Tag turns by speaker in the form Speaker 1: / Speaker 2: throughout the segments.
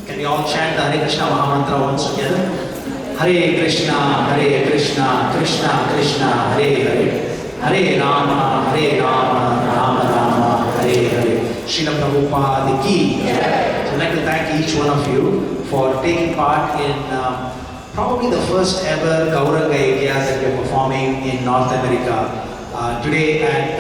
Speaker 1: Can we all chant the Hare Krishna Mahamantra once together? Hare Krishna, Krishna Krishna, Hare Hare, Hare Rama, Rama Rama, Hare Hare. Srila Prabhupada ki. So I'd like to thank each one of you for taking part in probably the first ever Gauranga Yagna that we are performing in North America today at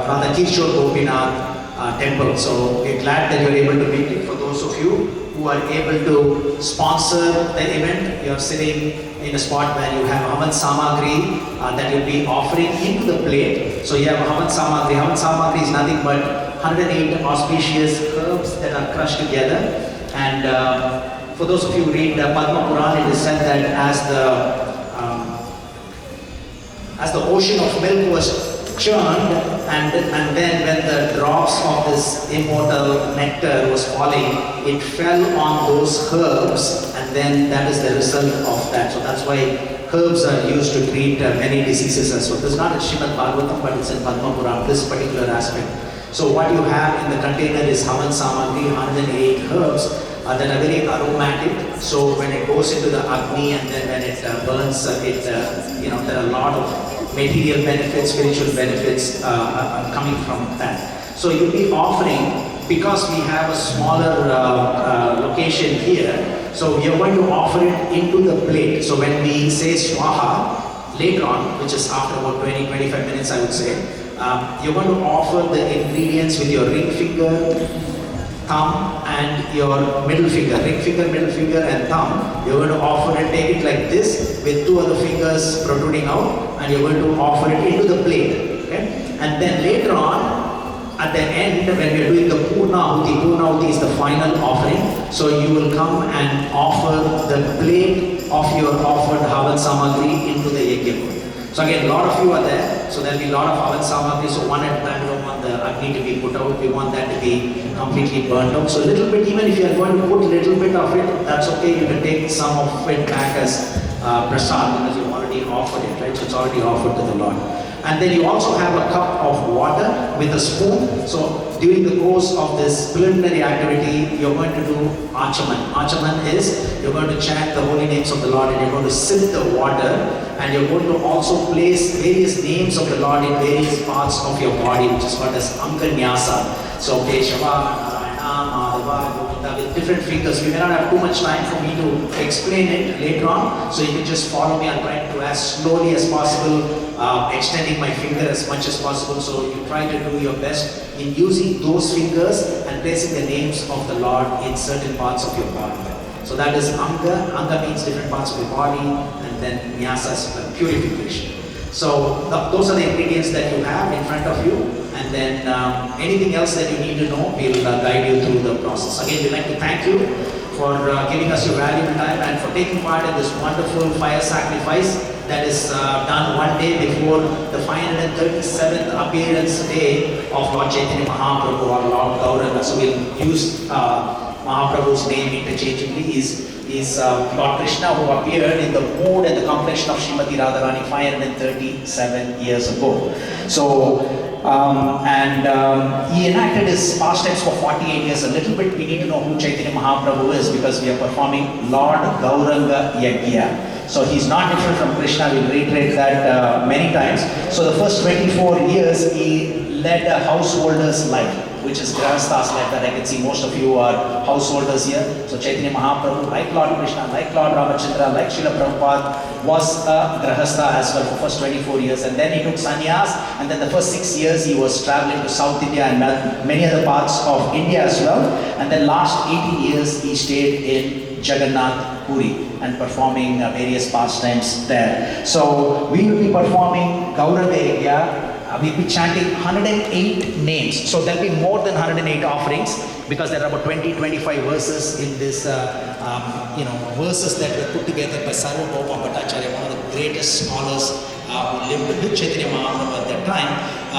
Speaker 1: Radha Kishore Gopinath temple. So we're glad that you're able to make it. For those of you who are able to sponsor the event, you're sitting in a spot where you have Havan Samagri that you'll be offering into the plate. So you have Havan Samagri. Havan Samagri is nothing but 108 auspicious herbs that are crushed together. And for those of you who read Padma Puran, it is said that as the ocean of milk was churned, and then when the drops of this immortal nectar was falling, it fell on those herbs, and then that is the result of that. So that's why herbs are used to treat many diseases as well. This is not in Srimad Bhagavatam, but it's in Padma Puran, this particular aspect. So what you have in the container is Havan Samagri, 108 herbs that are very aromatic. So when it goes into the Agni and then when it burns, there are a lot of material benefits, spiritual benefits are coming from that. So you'll be offering, because we have a smaller location here, so we are going to offer it into the plate. So when we say Swaha, later on, which is after about 20-25 minutes I would say, you're going to offer the ingredients with your ring finger, thumb and your middle finger. Ring finger, middle finger and thumb. You're going to offer it, take it like this with two other fingers protruding out, and you're going to offer it into the plate. Okay? And then later on, at the end, when we're doing the Purnahuti is the final offering. So you will come and offer the plate of your offered Havan Samagri into the Yagna. So again, a lot of you are there, so there will be a lot of Havan Samagri. So one at a time, we don't want the Agni to be put out, we want that to be completely burnt out. So a little bit, even if you are going to put a little bit of it, that's okay, you can take some of it back as prasad because you've already offered it, right? So it's already offered to the Lord. And then you also have a cup of water with a spoon. So during the course of this preliminary activity, you're going to do Achaman. Achaman is, you're going to chant the holy names of the Lord and you're going to sip the water, and you're going to also place various names of the Lord in various parts of your body, which is called as Anganyasa. So Keshava, with different fingers. We may not have too much time for me to explain it later on, so you can just follow me. I'm trying to as slowly as possible, extending my finger as much as possible. So you try to do your best in using those fingers and placing the names of the Lord in certain parts of your body. So that is Anga. Anga means different parts of your body, and then Nyasa is purification. So those are the ingredients that you have in front of you. And then anything else that you need to know, we'll guide you through the process. Again, we'd like to thank you for giving us your valuable time and for taking part in this wonderful fire sacrifice that is done one day before the 537th appearance day of Lord Chaitanya Mahaprabhu or Lord Gauranga. So we'll use Mahaprabhu's name interchangeably. Is Lord Krishna, who appeared in the mood and the complexion of Srimati Radharani 537 years ago. So, he enacted his pastimes for 48 years. A little bit we need to know who Chaitanya Mahaprabhu is, because we are performing Lord Gauranga Yagna. So he's not different from Krishna. We'll reiterate that many times. So the first 24 years he led a householder's life, which is Grahastha's life, that I can see most of you are householders here. So Chaitanya Mahaprabhu, like Lord Krishna, like Lord Ramachandra, like Srila Prabhupada, was a Grahastha as well for the first 24 years. And then he took sannyas, and then the first 6 years he was traveling to South India and many other parts of India as well. And then last 18 years he stayed in Jagannath Puri and performing various pastimes there. So we will be performing Gauranga Yagna. We'll be chanting 108 names. So there'll be more than 108 offerings, because there are about 20-25 verses in this, verses that were put together by Sarvabhauma Bhattacharya, one of the greatest scholars who lived with Chaitanya Mahaprabhu at that time.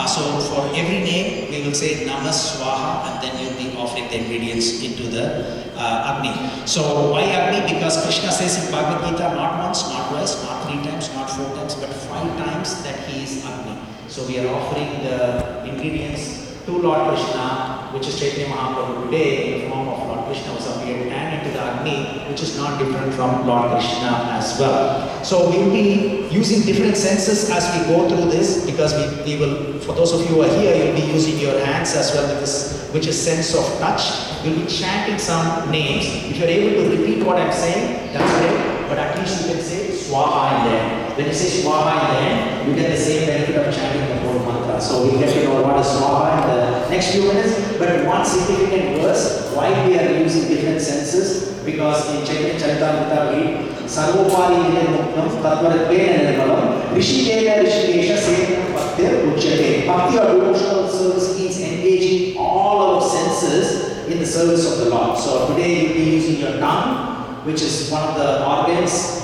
Speaker 1: So for every name, we will say Namah Swaha, and then you'll be offering the ingredients into the Agni. So why Agni? Because Krishna says in Bhagavad Gita, not once, not not twice, not 3 times, not 4 times, but 5 times that he is Agni. So we are offering the ingredients to Lord Krishna, which is Chaitanya Mahaprabhu today in the form of Lord Krishna was appeared, and into the Agni, which is not different from Lord Krishna as well. So we will be using different senses as we go through this, because we will, for those of you who are here, you'll be using your hands as well with this, which is sense of touch. We'll be chanting some names. If you're able to repeat what I'm saying, that's great, but at least you can say Swaha in there. When you say Swaha in there, you get the same benefit of chanting the whole mantra. So we'll get to know what is Swaha in the next few minutes. But one significant verse, why we are using different senses, because in Chaitanya Charitamrita we Sarvopari Muktam Tatvaratve Nirmalam Rishikela Rishikesha Sevam Bhaktir Uchyate. Bhakti or devotional service means engaging all our senses in the service of the Lord. So today you'll be using your tongue, which is one of the organs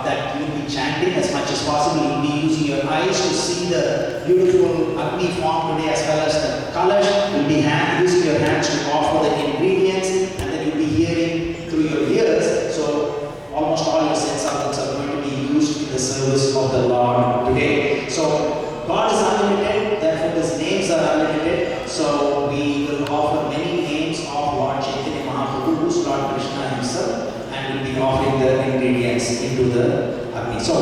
Speaker 1: that you'll be chanting as much as possible. You'll be using your eyes to see the beautiful Agni form today, as well as the colors. You'll be using your hands to offer the ingredients, and then you'll be hearing through your ears. So almost all your sense organs are going to be used in the service of the Lord today. So God is unlimited, therefore His names are unlimited. So we will offer many names of Lord Chaitanya Mahaprabhu, who is Lord Krishna himself, and will be offering the ingredients into the Agni. So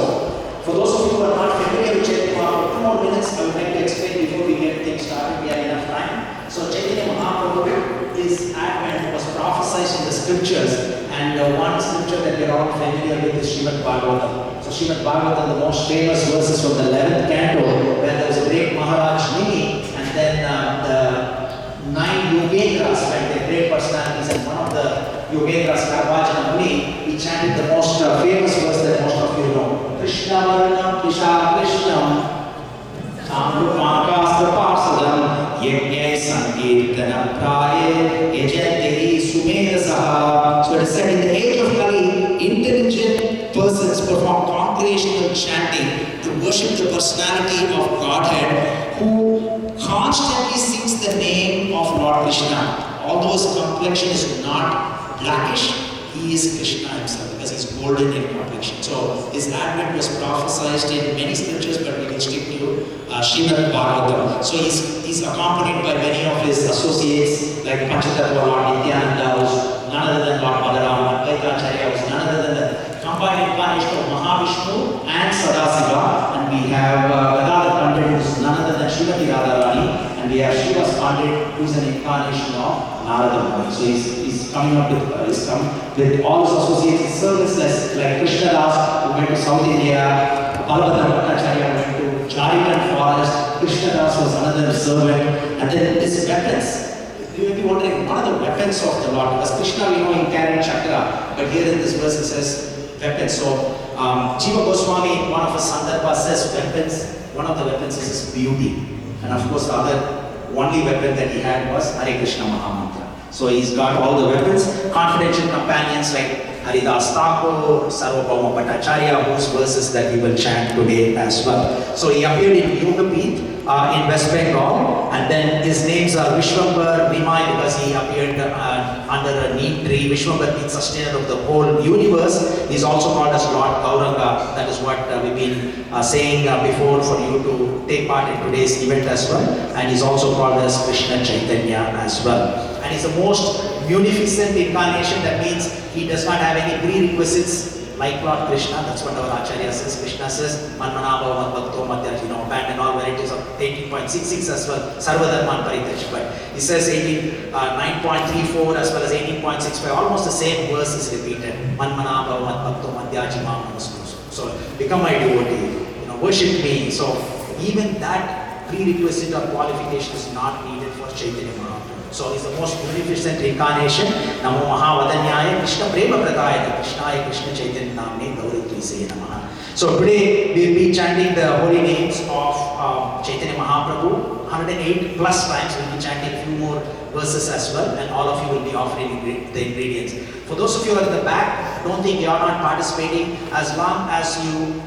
Speaker 1: for those of you who are not familiar with Chaitanya Mahaprabhu, 2 more minutes I would like to explain before we get things started. We have enough time. So Chaitanya Mahaprabhu, his advent was prophesied in the scriptures, and one scripture that we are all familiar with is Srimad Bhagavatam. So Srimad Bhagavatam, the most famous verses from the 11th canto, where there was a great Maharaj Muni, and then the 9 Yogendras, like the great personalities, and one of the Yogendras, Karvajana Muni, he chanted the most famous verse that most of you know. Krishna Varnam Krishna Krishnam Samrupankastra Parsadam Yagna Sankirtanam Praye Yajantehi Sumedasaha. So it is said, in the age of Kali, intelligent persons perform congregational chanting to worship the personality of Godhead, who constantly sings the name of Lord Krishna. Although his complexion is not blackish, he is Krishna himself, because he is golden in complexion. So his advent was prophesied in many scriptures, but we will stick to Srimad Bhagavatam. So he's accompanied by many of his associates, like Panchatattva Lord Nityananda, who is none other than Lord Balaram, Advaitacharya, who is none other than the combined incarnation of Mahavishnu and Sadasiva. And we have Gadadhar Pandit, who is none other than Srimati Radharani, and we have Srivas Pandit, who is an incarnation of Narada Muni. So he's coming up with all his associates, servants like Krishna Das, who went to South India, Balabhadra Bhattacharya went to Jharkhand forest, Krishna Das was another servant, and then these weapons. You may be wondering, what are the weapons of the Lord? Because Krishna, we know, he carried chakra, but here in this verse it says weapons. So Jiva Goswami, in one of his sandarbhas, says weapons. One of the weapons is his beauty, and of course the other only weapon that he had was Hare Krishna Mahamantra. So he's got all the weapons. Confidential companions like Haridas Thakur, Sarvabhauma Bhattacharya, whose verses that we will chant today as well. So he appeared in Yogapeeth in West Bengal, and then his names are Vishwambar, Nimai, because he appeared under a neem tree. Vishwambar means sustainer of the whole universe. He's also called as Lord Gauranga. That is what we've been saying before for you to take part in today's event as well. And he's also called as Krishna Chaitanya as well. And he's the most munificent incarnation. That means he does not have any prerequisites like Lord Krishna. That's what our Acharya says. Krishna says, Manmanabha Madbhakto Madhyaj, abandon all varieties of 18.66 as well, Sarvadharman Parityaja. But he says 9.34 as well as 18.65, almost the same verse is repeated. Manmanabha Madbhakto Madhyaji Mam Namaskuru. So become my devotee, worship me. So even that prerequisite or qualification is not needed for Chaitanya Mahaprabhu. So he's the most munificent incarnation. Namo Mahavadanyaya Krishna Prema Pradayata Krishnaya Krishna Chaitanya Namne Gauritri Se Namaha. So today we'll be chanting the holy names of Chaitanya Mahaprabhu. 108 plus times. We'll be chanting a few more verses as well, and all of you will be offering the ingredients. For those of you at the back, don't think you are not participating. As long as you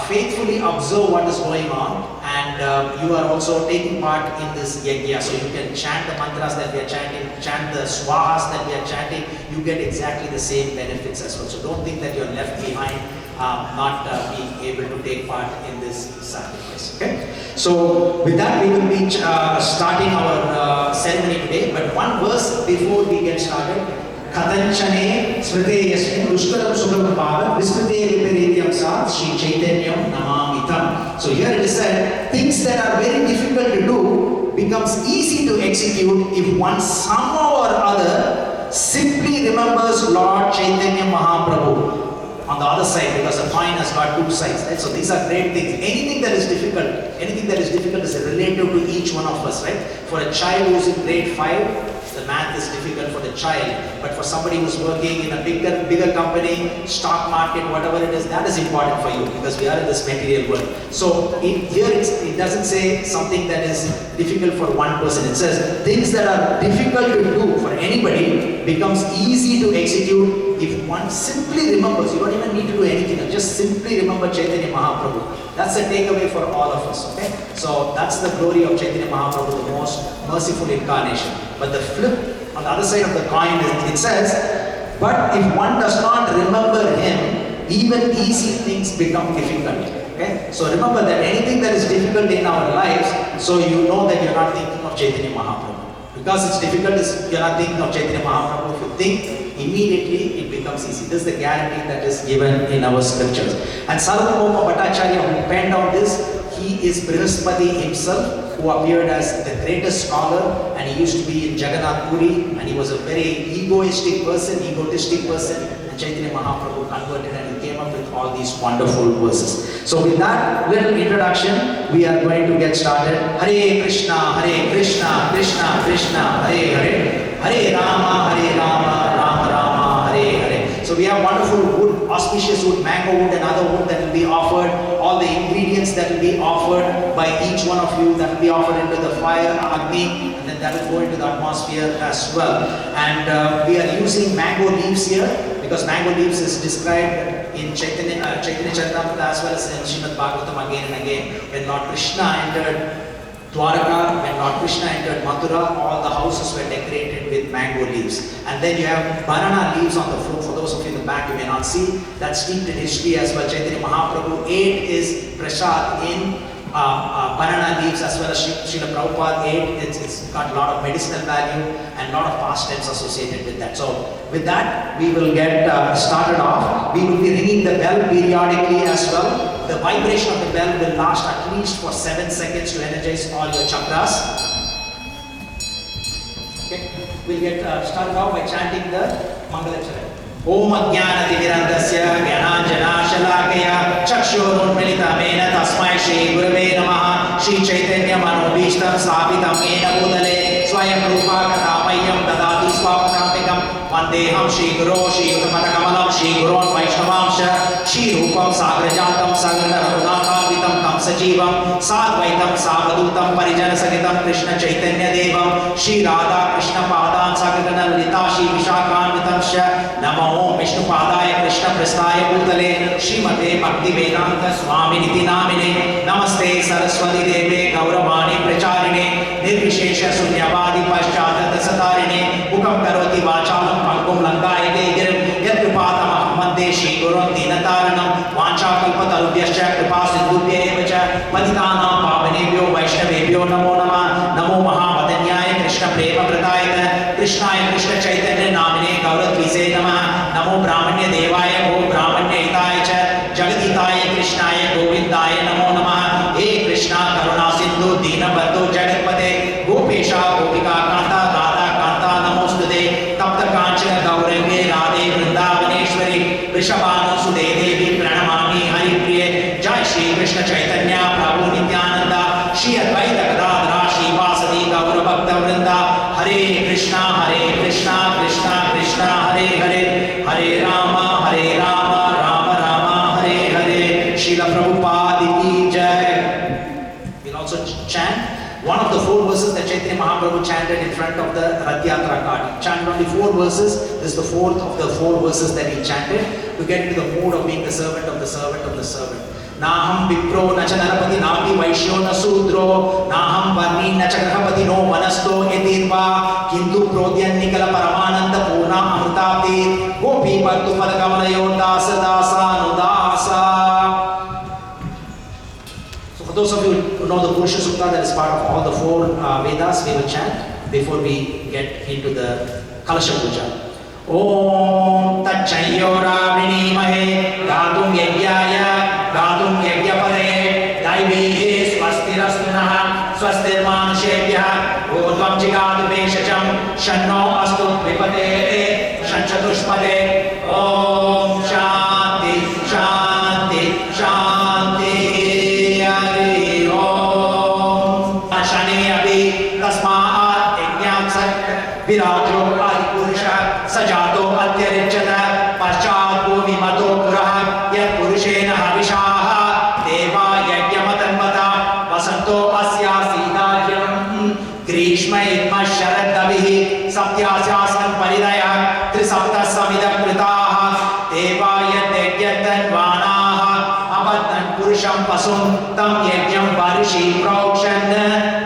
Speaker 1: faithfully observe what is going on, and you are also taking part in this yagna. So you can chant the mantras that we are chanting, chant the swahas that we are chanting, you get exactly the same benefits as well. So don't think that you're left behind, not being able to take part in this sacrifice. Okay? So with that, we will be starting our ceremony today. But one verse before we get started. Katanchane smrite yasmin dushkaram sugam bhava vismrite viparetyam sat Shri Chaitanyam namamitam. So here it is said, things that are very difficult to do becomes easy to execute if one somehow or other simply remembers Lord Chaitanya Mahaprabhu. On the other side, because the coin has got two sides, right? So these are great things. Anything that is difficult is relative to each one of us, right? For a child who is in grade 5, the math is difficult for the child, but for somebody who's working in a bigger company, stock market, whatever it is, that is important for you, because we are in this material world. So here it doesn't say something that is difficult for one person. It says things that are difficult to do for anybody becomes easy to execute if one simply remembers. You don't even need to do anything, just simply remember Chaitanya Mahaprabhu. That's a takeaway for all of us, okay? So that's the glory of Chaitanya Mahaprabhu, the most merciful incarnation. But the flip, on the other side of the coin, it says, but if one does not remember him, even easy things become difficult, okay? So remember that anything that is difficult in our lives, so you know that you're not thinking of Chaitanya Mahaprabhu. Because it's difficult, you're not thinking of Chaitanya Mahaprabhu. If you think, immediately it becomes easy. This is the guarantee that is given in our scriptures. And Sarvabhauma Bhattacharya, who penned on this, he is Brihaspati himself, who appeared as the greatest scholar, and he used to be in Jagannath Puri, and he was a very egotistic person. And Chaitanya Mahaprabhu converted, and he came up with all these wonderful verses. So with that little introduction, we are going to get started. Hare Krishna, Krishna Krishna, Hare Hare, Hare Rama, Rama Rama, Hare Hare. So we have wonderful wood, auspicious wood, mango wood and other wood that will be offered. All the ingredients that will be offered by each one of you, that will be offered into the fire, Agni, and then that will go into the atmosphere as well. And we are using mango leaves here, because mango leaves is described in Chaitanya Charitamrita as well as in Srimad Bhagavatam again and again. When Lord Krishna entered Dwaraka, when Lord Krishna entered Mathura, all the houses were decorated with mango leaves. And then you have banana leaves on the floor. For those of you in the back, you may not see. That's steeped in history as well. Chaitanya Mahaprabhu ate his prasad in banana leaves, as well as Srila Prabhupada ate. It's got a lot of medicinal value and a lot of pastimes associated with that. So with that, we will get started off. We will be ringing the bell periodically as well. The vibration of the bell will last at least for 7 seconds to energize all your chakras. Okay, we'll get started off by chanting the Mangala Charan. Om Ajnanatimirandasya Gyananjanashalakaya Chakshurunmilitamena Tasmai Shri Gurave Namaha Shri Chaitanya Manobhishtam Sthapitam Yena Bhutale Swayam Rupa Katamayam Dadati Swapadantikam Vandeham Shri Guru Shri Uttamatakamanam Shri Gurun Vaishnavamsha Shri Rupam Sagrajatam Sagrana Raghunathavitam Tam Sajivam Sadvaitam Savadutam Parijana Sagitam Krishna Chaitanya Devam Shri Radha Krishna Padan Sagrana Lita Shri Vishakhanvitam Sha Namo Om Vishnu Padaya Krishna Prasthaya Bhutale Srimate Bhakti Vedanta Swami Niti Namine Namaste Saraswati Deve Gauravani Pracharine Nirvishesha Sunyavadi Paschata Satarine Ukam Karoti Vachalam Pangum Langaye Girim Yatrupatam Ahmade Shri Gurun Dinataranam Vancha Kalpatarubhyascha Kripasindubhya Evacha Patitanam Pavanebhyo Vaishnavebhyo Namo Nama Namo Mahavadanyaya Krishna Prema Pratayata Krishnaya Krishna Chaitanya Namine Gauratvize Nama Namo Brahmanya Devaya Go Brahmanya Hitaya Cha Jagaditaya Krishnaya Govindaya Namo Nama He Krishna Karuna Sindhu Dina Bandhu Jagatpate Gopesha Gopika Kanta Radha Kanta Namostude Tapta Kanchana Gaurange Radhe Vrindavaneshwari Vrishabhanu Sude Devi Pranamami Hari Priye Jai Shri Krishna Chaitanya Prabhu Nityananda Shri Advaita Gadadhara Shri Vasadi Gaura Bhakta Vrinda Hare Krishna Krishna Krishna Hare Hare Hare Rama Rama Rama Hare Hare Srila Prabhupada Ki Jai. We'll also chant one of the 4 verses that Chaitanya Mahaprabhu chanted in front of the Rath Yatra cart. He chanted only 4 verses. This is the 4th of the 4 verses that he chanted to get into the mood of being the servant of the servant of the servant. नाहं विप्रो न च नरपति नापि वैश्यो न शूद्रो नाहं वर्णी न च गृहपति no वनस्थो यतीर्वा किन्तु प्रोद्यन्निकल परमानंद पूर्णा अमृताप्ति गोपी पत्तु पद कमलयो दास दासानुदासा. So for those of you who know the Purusha Sukta, that is part of all the 4 Vedas, we will chant before we get into the Kalasha Puja. Om Tachayyoravinimahe Gatum Yagyaya Gatum Yagyapade Daivihe Swastirastunah Swastirmanashebhyah Odvam Jigadu Veshacham Shanno Astu Vipade Shanchatushpade. Om Shanti Shanti Shanti Hari Om Shani Abhi Tasmaat Yagna Sat Virajo Adipurusha Sajato Atyarichata Paschat Bhumi Mato Puraha Yat Purushena Havishaha Deva Yagyamatannvata Vasanto Asya Sidajyam Grishma Idma Sharadavihi Saptyasyasan Paridaya Trisapta Samidam Kritaha Deva Yagyatanvanaha Abadhan Purusham Pasum Tam Yagyam Varishi Praukshan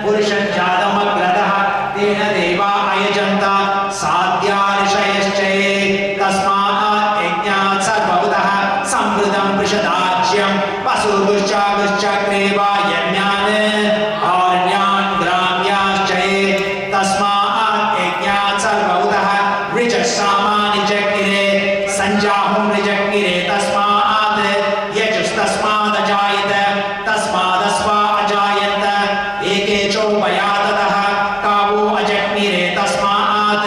Speaker 1: Purushan Jadam Agradaha Dena Deva Ayajanta Sadhya Rishayaschaye Tasmaat Yajnat Sarvavadaha Samvridam Prishadajyam Vasuduscha Vischakreva Yajnane Arnyan Gramyaschaye Tasmaat Yajnat Sarvavadaha Rijasamani Jakire Sanjahum Rijakire Tasmaat Yajus Tasmaat Ajayata Tasmaat Asva Ajayanta Eke Chopayatataha Kavu Ajakmire Tasmaat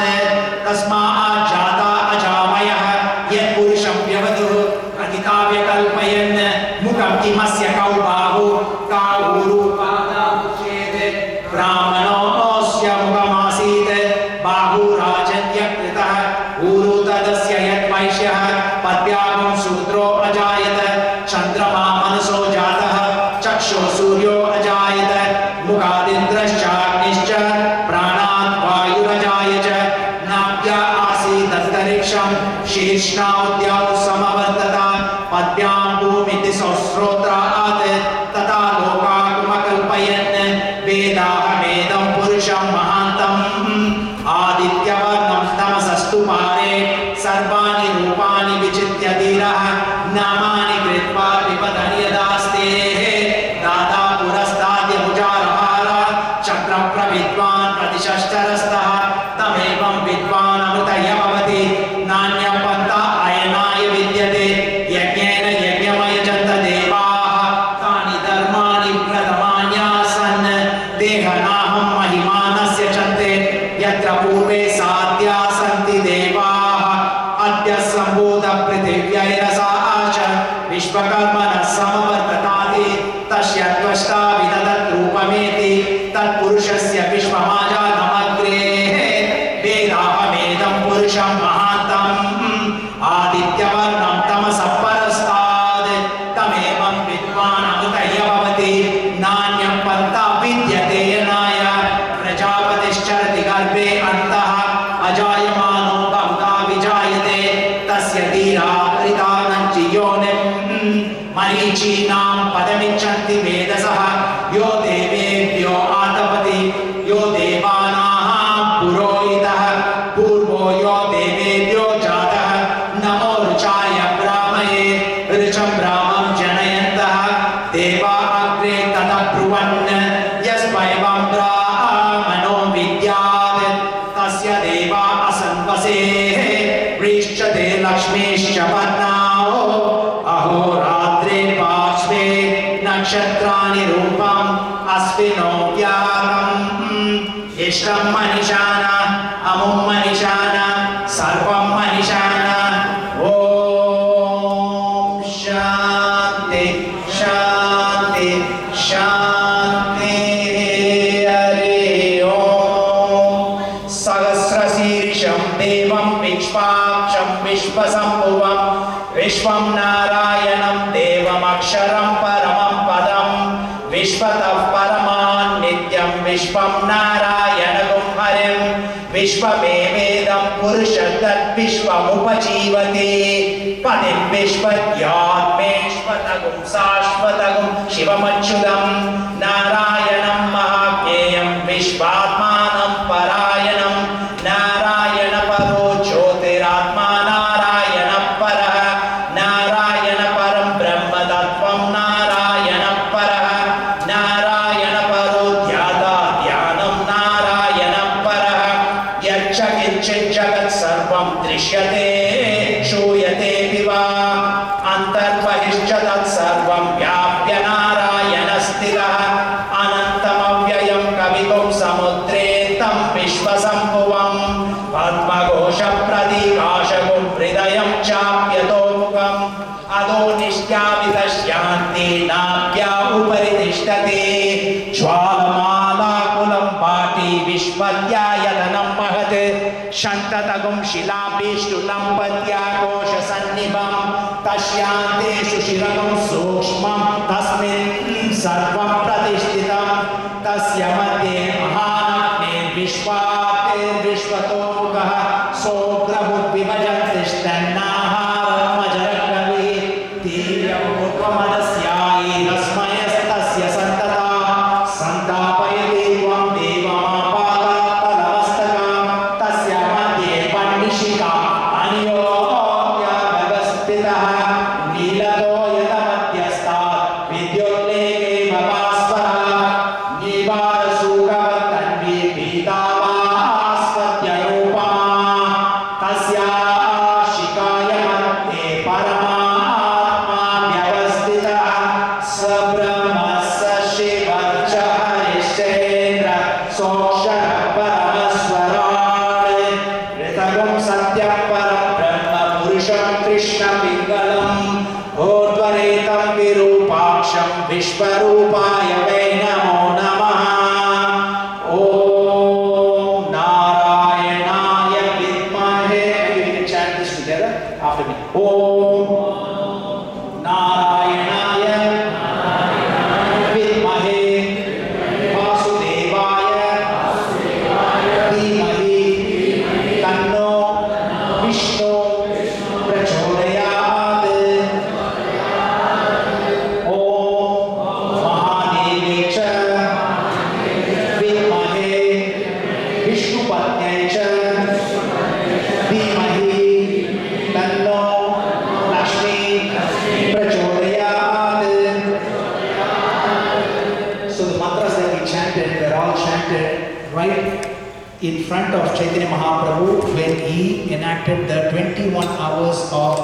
Speaker 1: Tasmaat Jata Ajavayah Yat Purusham Vyavaduh Pratikavya Kalpayan Mukam Kimasya Kaubahu Kauru Pada Uchete Brahmano Osya Mukamasite Bahu Rajanya Kritah Uru Tadasya Yat Vaishyah Padvyagam Sudro Ajayata Chandrama Manaso Jatah Chaksho Suryo Ajayata Mukadindrascha Agnischa Pranat Vayurajayacha Nabhya Asi Dattariksham Shirshna Udyau Samavartata Padvyam Bhumiti Sosrotraat Tata Loka Kumakalpayan Vedaha Vedam Purusham Mahantam Adityavarnam Tamasastu Pare Sarvani Rupani Vichitya Dhiraha Namani Kritva Vipadanyadaste Dada Purastadya Mujarahara Chakra Pravidvan Pratishashtarastha Tamevam Vidvan Amrutaya Bhavati Nanya Panta Ayanaya Vidyate Yagyena Yagyamaya Janta Devaha Tani Dharmani Pradhamanyasan Dehanaham Mahimanasya Chante Yatra Purve Sadhya Santi Devaha Adya Sambodha Prithivyayarasa Asha Vishvakarmana Samavartatati Tasya Tvashta Vidadat Rupameti Tat Purushasya Vishvamaja Namagre Vedaha Vedam Purusham Mahantam Adityavarnam Tamasaparastad Tamevam Vidvan Amutaya Bhavati Nanyam Panta Vidyate Yanaya Prajapatishcharati Garbhe Antaha Ajayamano Bhavta Vijayate Tasya Dhira Ritananchiyonem Marichinam Padamichanti Vedasaha Yo Devebhyo Atapati Yo Devanaham Purohitaha Purvo Yo Devebhyo Jataha Namo Ruchaya Brahmaye Rucham Brahmam Janayantaha Deva Agre Tata Pruvan Yaspaivam Brahmano Vidyad Tasya Deva Asanvase Vrishchate Lakshmishcha Padnao Ahoratre Parshve Nakshatrani Rupam Asvino Vyagam Ishtam Manishana Amum Manishana Sarvam Manishana Om Shanti Shanti Shanti Hari Om Sahasra Sirisham Devam Vishpaksham Vishvasambhuvam Vishvam Narayanam Devam Aksharam Paramam Padam Vishvatav Paraman Nityam Vishvam Narayanagum Harim Vishvamevedam Purushatat Vishvam Upajivati Padim Vishvatyatmeshvata
Speaker 2: पुंसाश्वतगुं शिवमच्युतं नारायणं महाज्ञेयं विश्वात्मानं परायणं नारायणपरो ज्योतिरात्मा नारायणः परः नारायणपरं ब्रह्मतत्त्वं नारायणः परः नारायणपरो ध्याता ध्यानं नारायणः परः यच्च किञ्चित् जगत् सर्वं दृश्यते श्रूयते विवा अन्तर्बहिश्च तत्सर्वं व्याप्य नारायणस्थितः अनन्तमव्ययं कवितुं समुद्रे तं विश्वसम्भुवं पद्मघोषप्रतिकाशकुं हृदयं चाप्यतोमुखम् अधो निष्ठाविदश्यान्ति नाभ्या उपरि तिष्ठति ज्वालमालाकुलं पाटी विश्वद्यायतनं महत् शन्ततगुं शिलाभिष्टुलं पद्याकोशसन्निभं तस्यान्तेषु शिरगुं सूक्ष्मं तस्मिन् सर्वं प्रतिष्ठितं तस्य मध्ये महानग्निर्विश्वातेर्विश्वतोमुखः सोऽग्रभुर्विभजन्तिष्ठन्नाहारमजरकविः तीव्रपूर्वमदस्यायि रश्मयस्तस्य सन्तता सन्तापयति त्वं देवमापादात्तलमस्तकां तस्य मध्ये पण्डिशिका अन्योन्य व्यवस्थितः नीलतो यतमध्यस्तात् विद्युल्लेखे भवास्वरः निवारशूकवत्तन्वी पीतावास्वत्यरूपमा तस्याः शिखाय मध्ये परमात्मा व्यवस्थितः स ब्रह्म स शिवः च हरिश्चेन्द्र सोऽक्षरः परमस्वराट् ऋतगुं सत्यं परं ब्रह्म पुरुषं कृष्णपिङ्गलम् ऊर्ध्वरेतं विरूपाक्षं विश्वरूपाय वै नमो नमः ॐ नारायणाय विद्महे we can chant this together after me ॐ नारायणाय विद्महे वासुदेवाय धीमहि तन्नो विष्णु प्रचोदयात् ॐ महादेवे च विद्महे विष्णुपत्न्यै च धीमहि तन्नो लक्ष्मी प्रचोदयात्. So the mantras that we chanted were all chanted right in front of Chaitanya Mahaprabhu when he enacted the 21 hours of,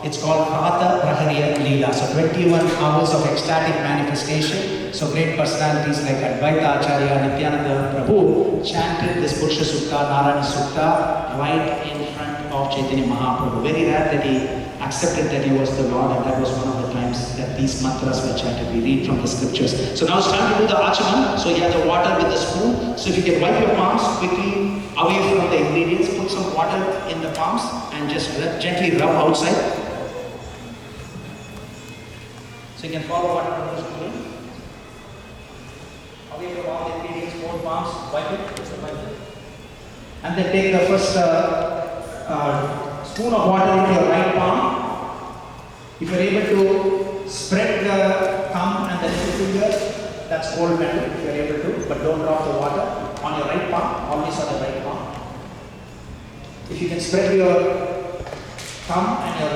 Speaker 2: it's called Prata Prahariya Leela. So 21 hours of ecstatic manifestation. So great personalities like Advaita Acharya, Nityananda Prabhu chanted this Purusha Sukta, Narayana Sukta right in front of Chaitanya Mahaprabhu. Very rare that he accepted that he was the Lord, and that was one of the times that these mantras were chanted. We read from the scriptures. So now it's time to do the achaman. So you have the water with the spoon. So if you can wipe your palms quickly away from the ingredients, put some water in the palms and just gently rub outside. So you can follow what Prabhu is doing. Away from all the ingredients, both palms, wipe it, just wipe it. And then take the first spoon of water into your right palm. If you're able to spread the thumb and the little finger, that's gold medal if you're able to, but don't drop the water on your right palm, always on the right palm. If you can spread your thumb and your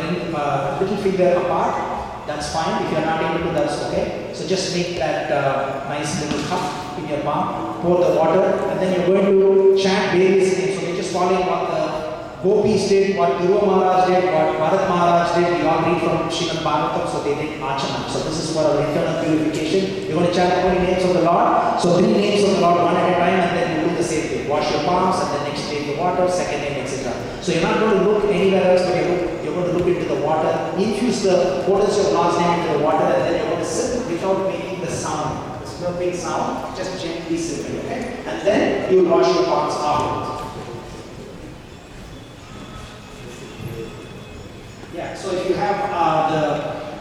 Speaker 2: little finger apart, that's fine. If you're not able to, that's okay. So just make that nice little cup in your palm, pour the water, and then you're going to chant various names. So we're just following what the Gopis did, what Guru Maharaj did, what Bharat Maharaj did. We all read from Srimad Bhagavatam, so they did Achanam. So this is for our internal purification. You're going to chant how many names of the Lord? So 3 names of the Lord, one at a time, and then you do the same thing. Wash your palms, and then next take the water, second name, etc. So you're not going to look anywhere else, but you're going to look into the water, infuse the portals of Lord's name into the water, and then you're going to sip without making the sound. There's no big sound, just gently sipping, okay? And then you wash your palms afterwards. Yeah, so if you have the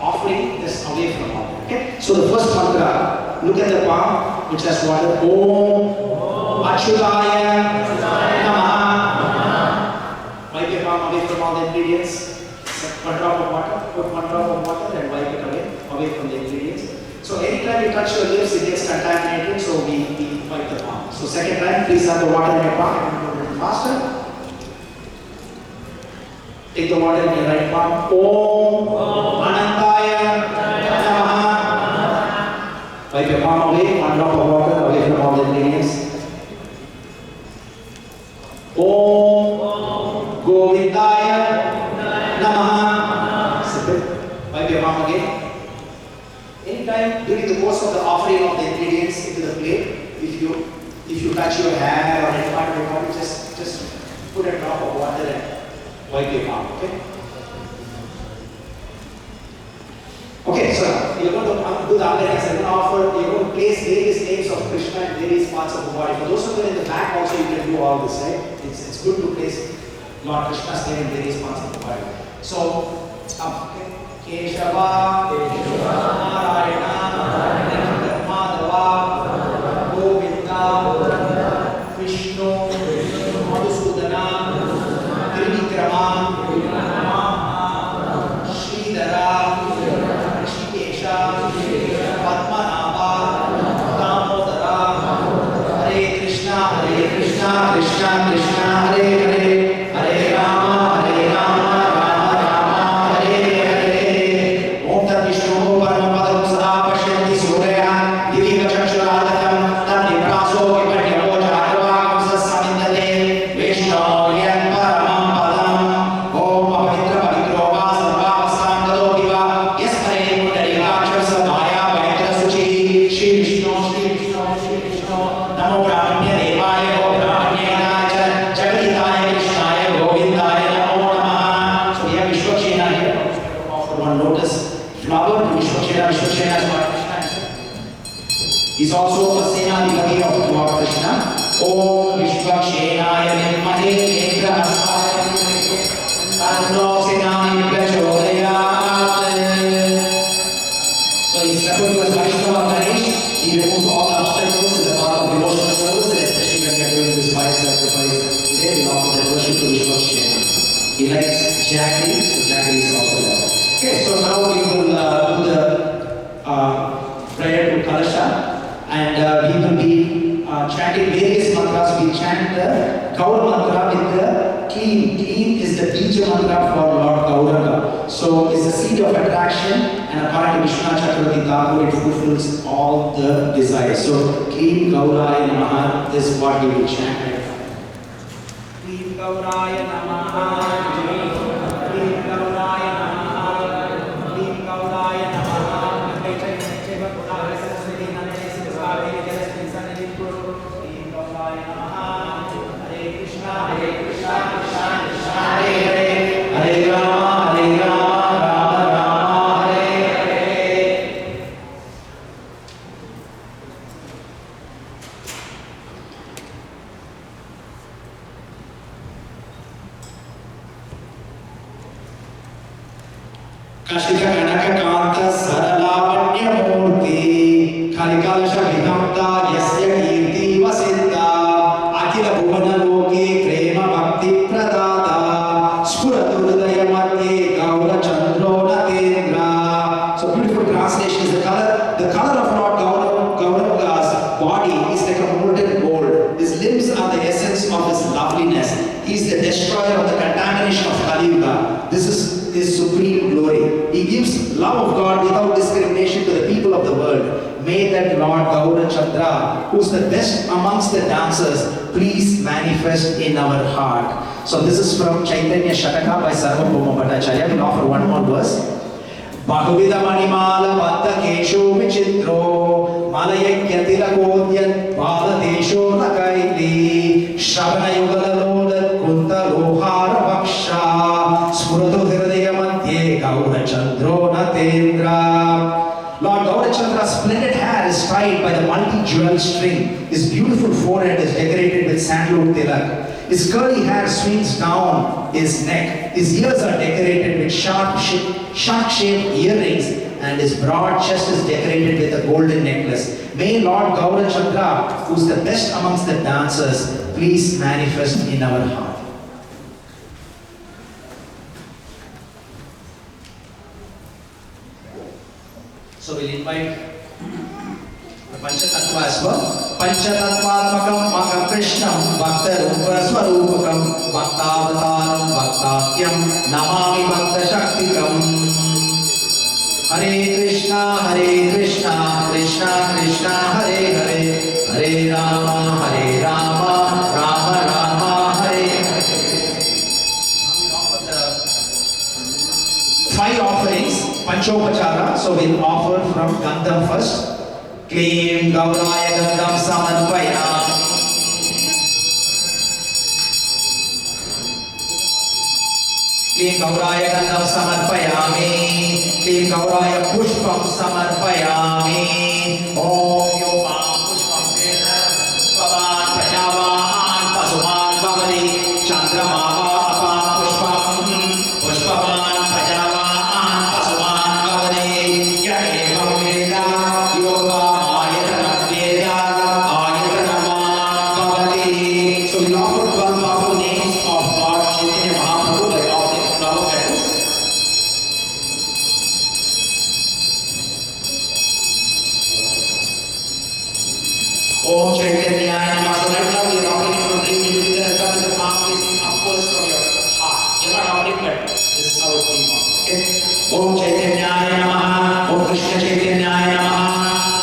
Speaker 2: offering, just away from the water, okay? So the first mantra, look at the palm, which has water. Om Achyutaya Namaha. Wipe your palm away from all the ingredients. One drop of water, put 1 drop of water and wipe it away from touch your lips, it gets contaminated, so we wipe the palm. So second time, please have the water in your palm. A little faster. Take the water in your right palm. Om Anantaya Namaha. Wipe your palm away, one drop of water away from all the ingredients. Om Govindaya Namaha. Sip it. Wipe your palm again. Anytime during the course of the offering of the ingredients into the plate, if you touch your hair or any part of your body, just put a drop of water and wipe your palm, okay? Okay, so you're going to do the Angaras, you're going to place various names of Krishna in various parts of the body. For those of you in the back also, you can do all this, right? It's good to place Lord Krishna's name in various parts of the body. So, okay. Keshava, Narayana, Madhava, Govinda, Vishnu, Madhusudana, Trivikrama, Sridhara, Rishikesha, Padmanabha, Damodara, Hare Krishna, Krishna Krishna, Hare Hare, Hare Rama, Rama Rama, Hare Hare. Om Tat Vishnu Paramapadam Sada Pashyanti Surya, Divika Chakshuraadatam, Tat Nipraso Kipanyamo Jharvakam Sasamindate, Vishnu Yan Paramam Padam, Om Apavitra Pavitro Va Sarvavasam Gado Viva, Yes Hare Mundariakshar Samaya Pavitra Suchi, Shri Vishnu, Namo Brahmanya Devaya Go Brahmanyana Jagaditaya Krishnaya Govindaya Namo Namaha. So we have Vishwakshena here. Offer one lotus flower to Vishwakshena. Vishwakshena is Lord Krishna. He's also a Senadipati of Lord Krishna. Om Vishwakshenaya Vidmahe Netrahastaya Tanno Senani Prachodayat. So he's referred to as Vaishnava Ganesh. He removes all obstacles in the path of devotional service, and especially when we are doing this fire sacrifice today, we offer that worship to Vishwakshena. He likes jaggery, so jaggery is also there. Okay, so now we will do the prayer to Kalasha, and we will be chanting various mantras. We chant the Gaur mantra with the Clean. Clean is the Bija mantra for Lord Gauranga. So it's a seed of attraction, and according to Vishwanath Chakravarti Thakur, it fulfills all the desires. So Clean Gauraya Namaha, this is what we will chant. Clean Gauraya Namaha, Clean Gauraya Namaha, Clean Gauraya Namaha. Hare Krishna, Krishna Krishna, Hare Hare, Hare Rama, Rama Rama, Hare Hare. Kashika Kanaka Kanta Saralavanya Murti, Kalikalasha Vihamta Yasya Kirti Vasita, Akila Bhuvana Loki Prema Bhakti Pradata, Spuratu Hridaya Madhye Gaura Chandro Natendra. So beautiful translation is the color of Lord Gauranga's body is like a molten gold. His limbs are the essence of his loveliness. He is the destroyer of the contamination of Kali Yuga. This is his supreme glory. He gives love of God without discrimination to the people of the world. May that Lord Gaura Chandra, who's the best amongst the dancers, please manifest in our heart. So this is from Chaitanya Shataka by Sarvabhauma Bhattacharya. We'll offer one more verse. Bahuvida Manimala Vatta Kesho Vichitro Malayakya Tilakodyan Vala Desho Nakaili Shravana Yugala Lola Kunta Lohara Vaksha Spuratu Hridaya Madhye Gaura Chandro Natendra. Lord Gaurachandra's splendid hair is tied by the multi-jeweled string. His beautiful forehead is decorated with sandalwood tilak. His curly hair swings down his neck. His ears are decorated with shark-shaped earrings, and his broad chest is decorated with a golden necklace. May Lord Gaurachandra, who's the best amongst the dancers, please manifest in our heart. So we'll invite
Speaker 1: Panchatattva as well. Panchatattvatmakam Makam Krishnam Bhakta Rupa Swarupakam Bhaktavataram Bhaktakyam Namami Bhakta Shaktikam. Hare Krishna, Krishna Krishna, Hare Hare, Hare Rama, Rama Rama, Hare Hare. Now we offer the 5 offerings, Panchopachara. So we'll offer from Gandham first. Klim Gauraya Gandham Samarpayami. Klim Gauraya Gandham Samarpayami. Klim Gauraya Pushpam Samarpayami. Om Yomam Pushpam Veda Pushpavan Prajavan Pasuman Bhavani Chandrama Apam Pushpam Pushpavan Prajavan Pasuman Bhavani Yaevam Veda Yoga Ayatanam Veda Ayatanam Bhavati. So we offer 12 powerful names of Lord Chaitanya Mahaprabhu by offering flower petals. Om Chaitanyaya Namaha. So right now we are offering it from dream into the heart of the palm facing upwards from your heart. You're not offering, but this is how it's being offered. Okay? Om Chaitanyaya Namaha. Om Krishna Chaitanyaya Namaha.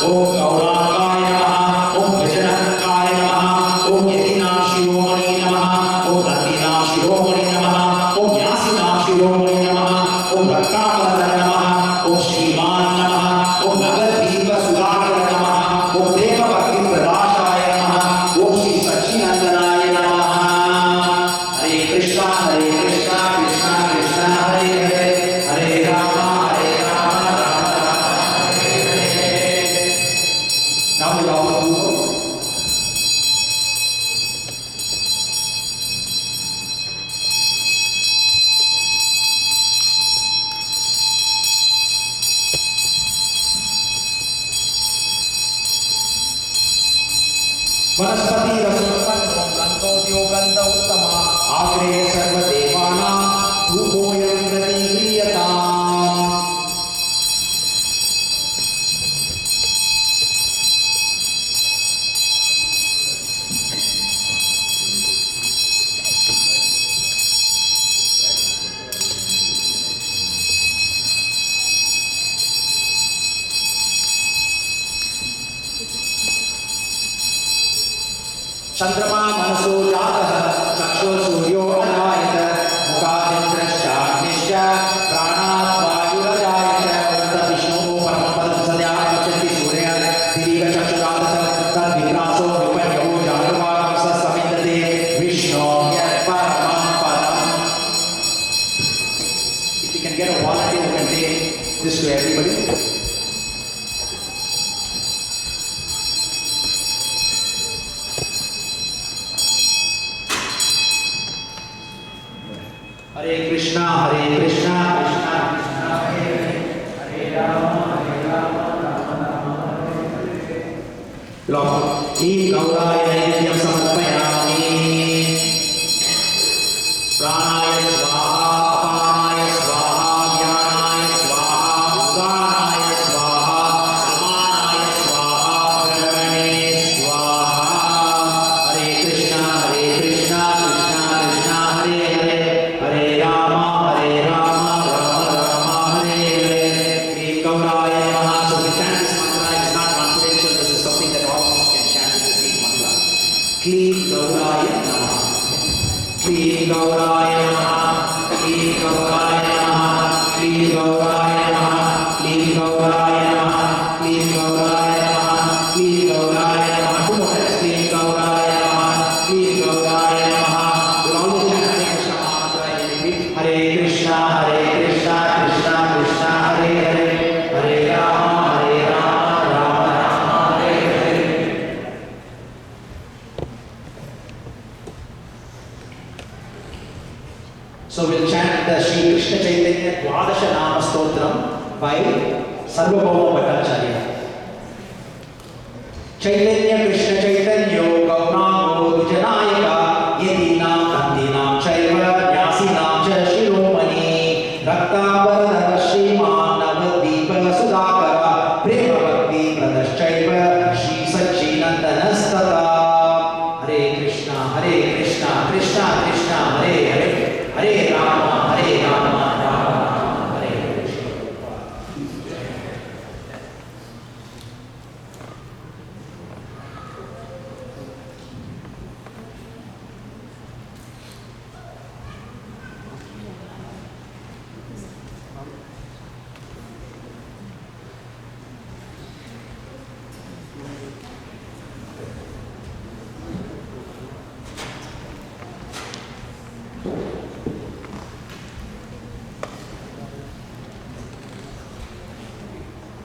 Speaker 1: Om Gaurangaya Namaha. Om Vajanakaya Namaha. Om Yatina Shiromani Namaha. Om Ratina Shiromani Namaha. Om Yasina Shiromani Namaha. Om Bhaktavara Namaha. Om Shriman Namaha. Om Navadvipa Sudhakara Namaha. Om Deva Bhakti Pradashaya Namaha. Om Shri Sachinandanaya Namaha. Hare Krishna, Krishna Krishna, Hare Hare, Hare Rama, Rama Rama, Hare Hare. Now we offer food. वनस्पति रसोत्पन्नो गन्धोऽद्यो गन्ध उत्तमा agro सर्वदेवानां धूपोऽयं प्रतिगृह्यताम्. चंद्रमा मनसो जातः चक्षो सूर्यो अजायत मुखादिन्द्रश्चाग्निश्च प्राणात् वायुरजायत तद्विष्णुः परमं पदं सद्या गच्छति सूर्याय दिवीव चक्षुरादः तद्विप्रासो विपर्यो जातवागं स समिन्दते विष्णोः यत्परमं पदम्. If you can get a volunteer who can take this to everybody. Hare Krishna, Krishna Krishna, Hare Hare, Hare Rama, Rama Rama, Hare Hare. Lord, Klim Gauraya Naivedyam Samarpayami. Pranaya Swaha, Apanaya Swaha, Vyanaya Swaha, Udanaya Swaha, Samanaya Swaha, Pramane Swaha. Hare Krishna, Krishna Krishna, Hare Hare, Hare Rama, Rama Rama, Hare Hare. Klim Gauraya Namaha. So we chant this mantra. It's not confidential. This is something that all of us can chant with the same mantra. Klim Gauraya Namaha. Klim Gauraya Namaha. Klim Gauraya Namaha. Klim Gauraya Namaha. Klim Gauraya Namaha. Klim Gauraya Namaha. Klim Gauraya Namaha. Two more times. Klim Gauraya Namaha. Klim Gauraya Namaha. We'll always chant Hare Krishna mantra and repeat Hare Krishna, Krishna Krishna, Hare Hare, Hare Rama, Rama Rama, Hare Hare. So we'll chant the Sri Krishna Chaitanya Dwadasha Nama Stotram by Sarvabhauma Bhattacharya. Chaitanya Krishna Chaitanya Gauranga Dujanayaka Yadinam Kandinam Chaiva Nyasinam Cha Shiromani Raktabara Shriman Navadvipa Sudhakara Prema Bhakti Pradaschaiva Shri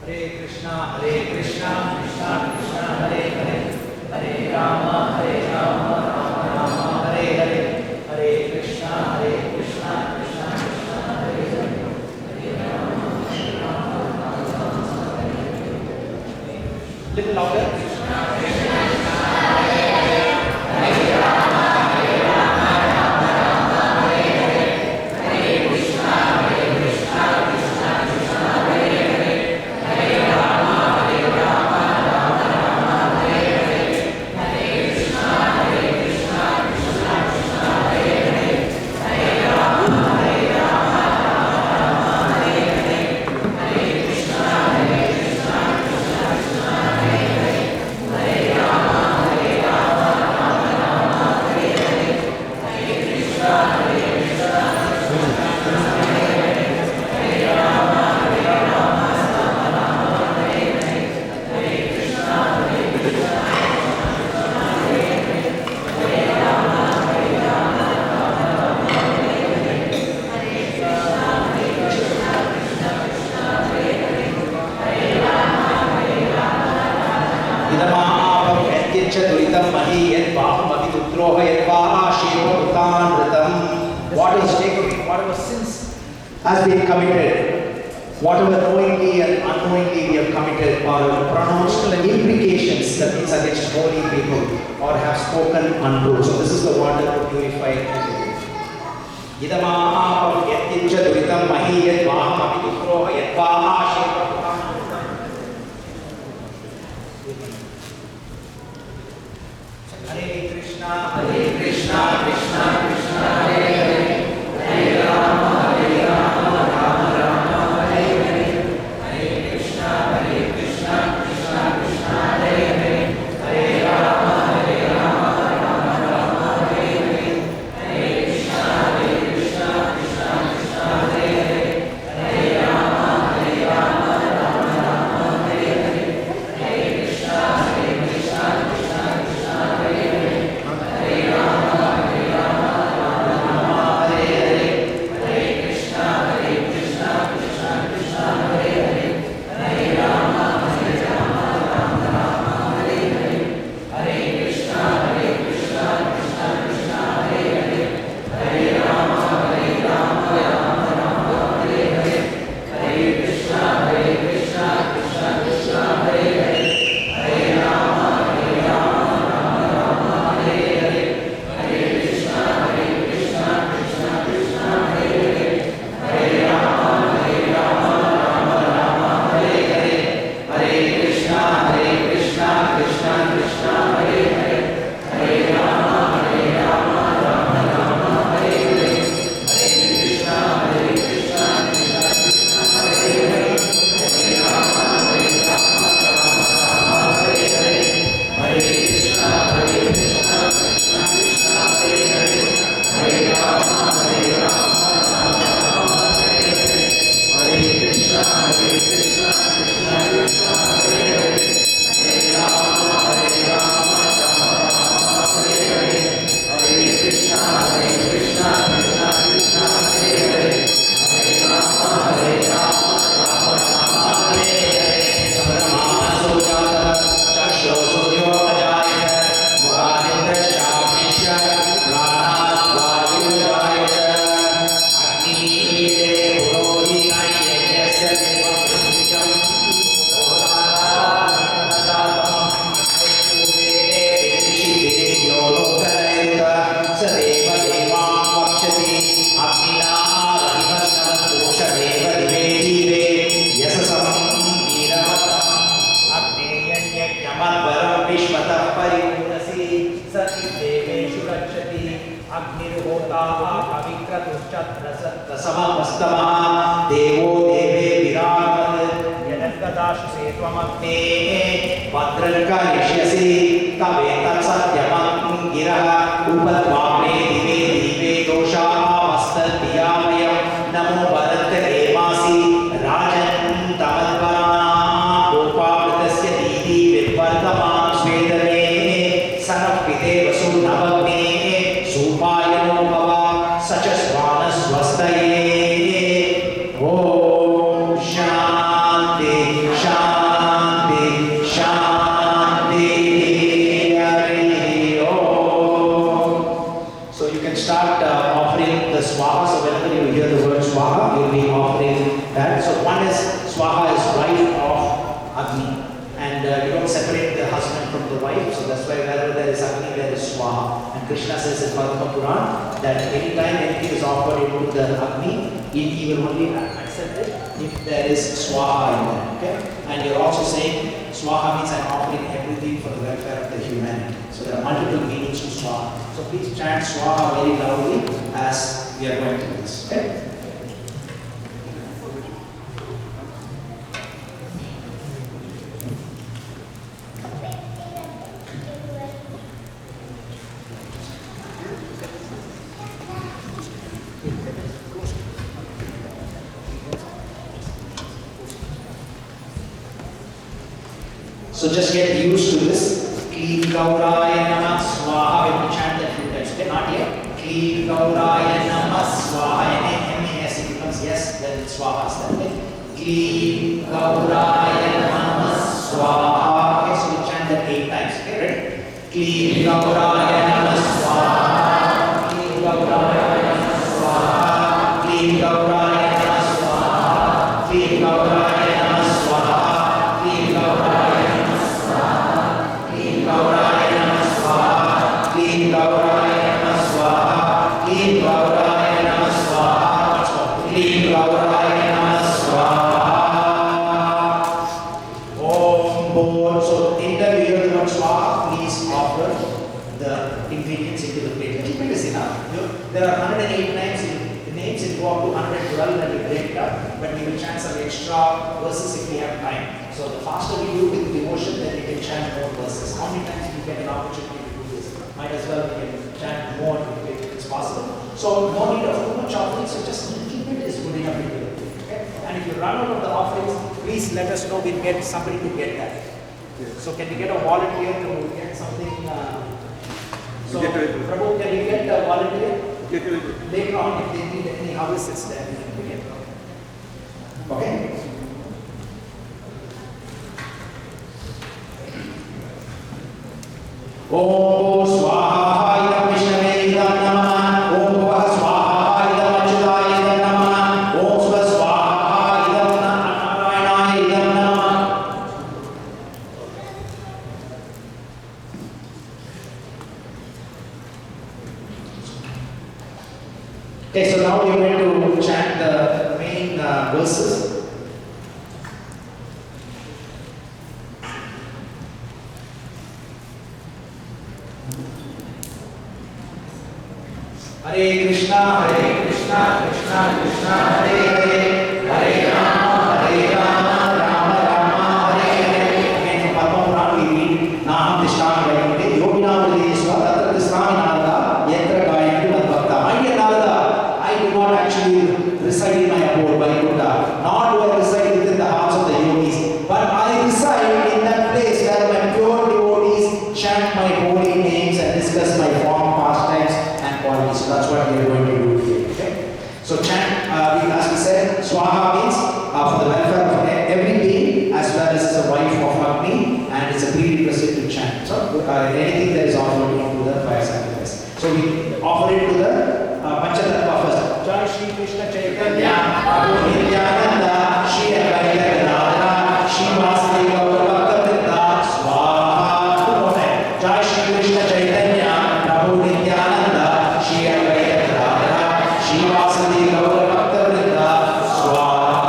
Speaker 2: Hare Krishna, Krishna Krishna, Hare Hare, Hare Rama, Rama Rama, Hare Hare, Hare Krishna, Krishna Krishna, Hare Hare, Hare Rama, Rama. Little louder. Whatever sins has been committed, whatever knowingly and unknowingly we have committed or pronounced imprecations, that means against holy people, or have spoken untruth. So this is the water to purify everything. Idamahapam yattincha duritam mahi yat vaham abhidukroha yat vaha shivaputam. Hare Krishna, Krishna Krishna, Hare Hare, Hare Rama, Rama Rama, Hare Hare, Hare Krishna, Krishna Krishna, Hare Hare, Hare Rama, Rama Rama, Hare Hare, Hare Krishna, Krishna Krishna, Hare Hare, Hare Rama, Rama Rama, Hare Hare, Hare Krishna, Krishna Krishna, Hare Hare, Hare Rama, Rama Rama, Hare Hare, Hare Krishna, Krishna Krishna, Hare Hare, Hare Rama, Rama Rama, Hare Hare, Hare Krishna, Krishna Krishna, Hare Hare, Hare Rama, Rama Rama, Hare Hare, Hare Krishna, Krishna Krishna, Hare Hare, Hare Rama, Rama Hare Hare, Hare Krishna, Krishna Krishna, Hare Hare, Hare Rama, Rama Hare Hare, Hare Krishna, Krishna Krishna, Hare Hare, Hare Rama, Rama Hare Hare, Hare Krishna, Krishna Krishna, Hare Hare, Hare Rama, Rama Hare Hare, Hare Krishna, Krishna Krishna, Hare Hare, Hare Rama, Rama Hare Hare, Hare Krishna, Krishna Krishna, Hare Hare, Hare Rama, Rama Hare Hare, Hare Krishna, Krishna Krishna, Hare Hare, Hare Rama, Rama Hare Hare, Sabrahmana Sojata, Chakshro Suryo Ajayata, Muradindra Shapishya, Prana Vayujayata, Agni Purohi Ayyasya Devam Prithvikam, देवो देवे विरामत् यदङ्गदाशुषे त्वमग्ने भद्रङ्करिष्यसि तवेतत् सत्यमं गिरः उपद्वाप्ने दिवे दिवे दोषामस्तद्धियामयं नमो भरतदेवासि राजन् तमद्वराणां गोपामृतस्य दीदी विवर्धमान् स्वेदने सनः पितेव सुनवग्ने सुपायनो भव सच स्वानस्वस्तये। Om Shanti Shanti.
Speaker 1: Agni. And you don't separate the husband from the wife, so that's why wherever there is Agni, there is Swaha. And Krishna says in Padma Puran that anytime anything is offered into the Agni, he will only accept it if there is Swaha in there. Okay? And you're also saying Swaha means I'm offering everything for the welfare of the humanity. So there are multiple meanings to Swaha. So please chant Swaha very loudly as we are going through this. Okay? So just get used to this. Kli Gauraya Namah Swaha. When we chant that few times. Okay, not yet. Kli Gauraya Namah Swaha. M-A-S, it becomes yes, then Swaha is there. Okay. Kli Gauraya Namah Swaha. Okay, so we chant that 8 times. Okay, ready? Kli Gauraya Namah Swaha. Kli Gauraya Namah Swaha. Kli Gauraya Namah Swaha. Kli Gauraya Namah Swaha. Kli Gauraya Gauraya Namah Swaha, Kli Gauraya Namah Swaha, Kli Gauraya Namah Swaha, Kli Gauraya Namah Swaha. Om Bhur. So, anytime you hear the word Swaha, please offer the ingredients into the plate. 30 is enough. There are 108 names, it go up to 112 and we break it up, but we will chant some extra verses if we have time. So the faster we do with devotion, then we can chant more verses. How many times we get an opportunity to do this? Might as well we can chant more if it's possible. So no need of too much offerings, so just a little bit is good enough to do it. Okay? And if you run out of the offerings, please let us know. We'll get somebody to get that. So can we get a volunteer to get something? So Prabhu, can we get a volunteer? Later on, if they need any harvests there, we can get them. Okay? Om Swaha Idam Vishnave Idam Namah. Om Swaha Idam Achyutaya Idam Namah. Om Swaha Idam Narayana Idam Namah. Okay, so now we are going to chant the main verses. Hare Krishna, Krishna Krishna, Hare Hare, Hare Rama, Rama Rama, Hare Hare. Again, from Padma Puran we read, Naham Tishthan Vaikunthe, Yoginam Hridayesva, Tatra Tisnami Narada, Yatra Gayantu Madbhakta. My dear Narada, I do not actually reside in my abode, Vaikuntha, nor do I reside within the hearts of the yogis, but I reside in that place where my pure devotees chant my holy names and discuss my form, pastimes, and qualities. So that's what we are going to do here. Okay? So chant, as we said, Swaha means for the welfare of every being as well as a wife of Agni, and it's a prerequisite to chant. So anything that is offered into the fire sacrifice. So we offer it to the Panchatattva first. Jai Shri Krishna Chaitanya, Prabhu Nityananda, Shri Advaita Gadadhara, Shri Vasudeva Gaura Bhakta Vrinda, Swaha. One more time. Jai Shri Krishna Chaitanya, Prabhu Nityananda, Shri Advaita Gadadhara, Shri Vasudeva Gaura Bhakta Vrinda, Swaha.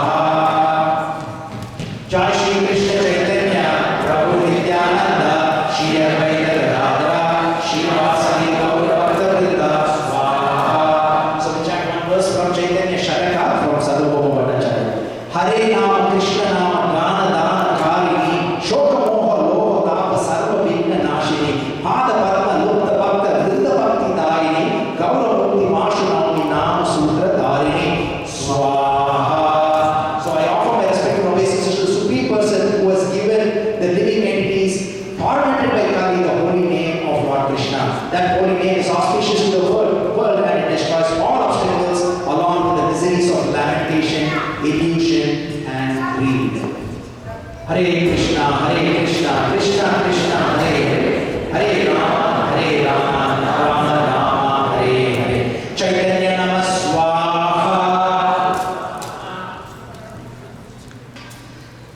Speaker 1: Jai Shri Krishna Chaitanya, Prabhu Nityananda, Shri Advaita Gadadhara, Shri Vasudeva Gaura Bhakta Vrinda, Swaha. So we chant one verse from Chaitanya Sharaka from Sadhubhava Bhattacharya. Hare Nama Krishna Nama Gana Dana Karini, Shoka Moha Loha Tapa Sarva Vigna Nashini, Pada Parama Lupta Bhakta Vrinda Bhakti Darini, Gaura Mukti Mashanami Nama Sutra Darini, Swaha. So I offer my respect to obeisance to the supreme person who has given the living entities tormented by Kali the holy name of Lord Krishna. That holy name is auspicious to the world and it destroys all obstacles along with the miseries of lamentation, illusion, and greed. Hare Krishna, Krishna Krishna, Hare Hare, Hare Rama, Rama Rama, Hare Hare. Chaitanya Namah Swaha.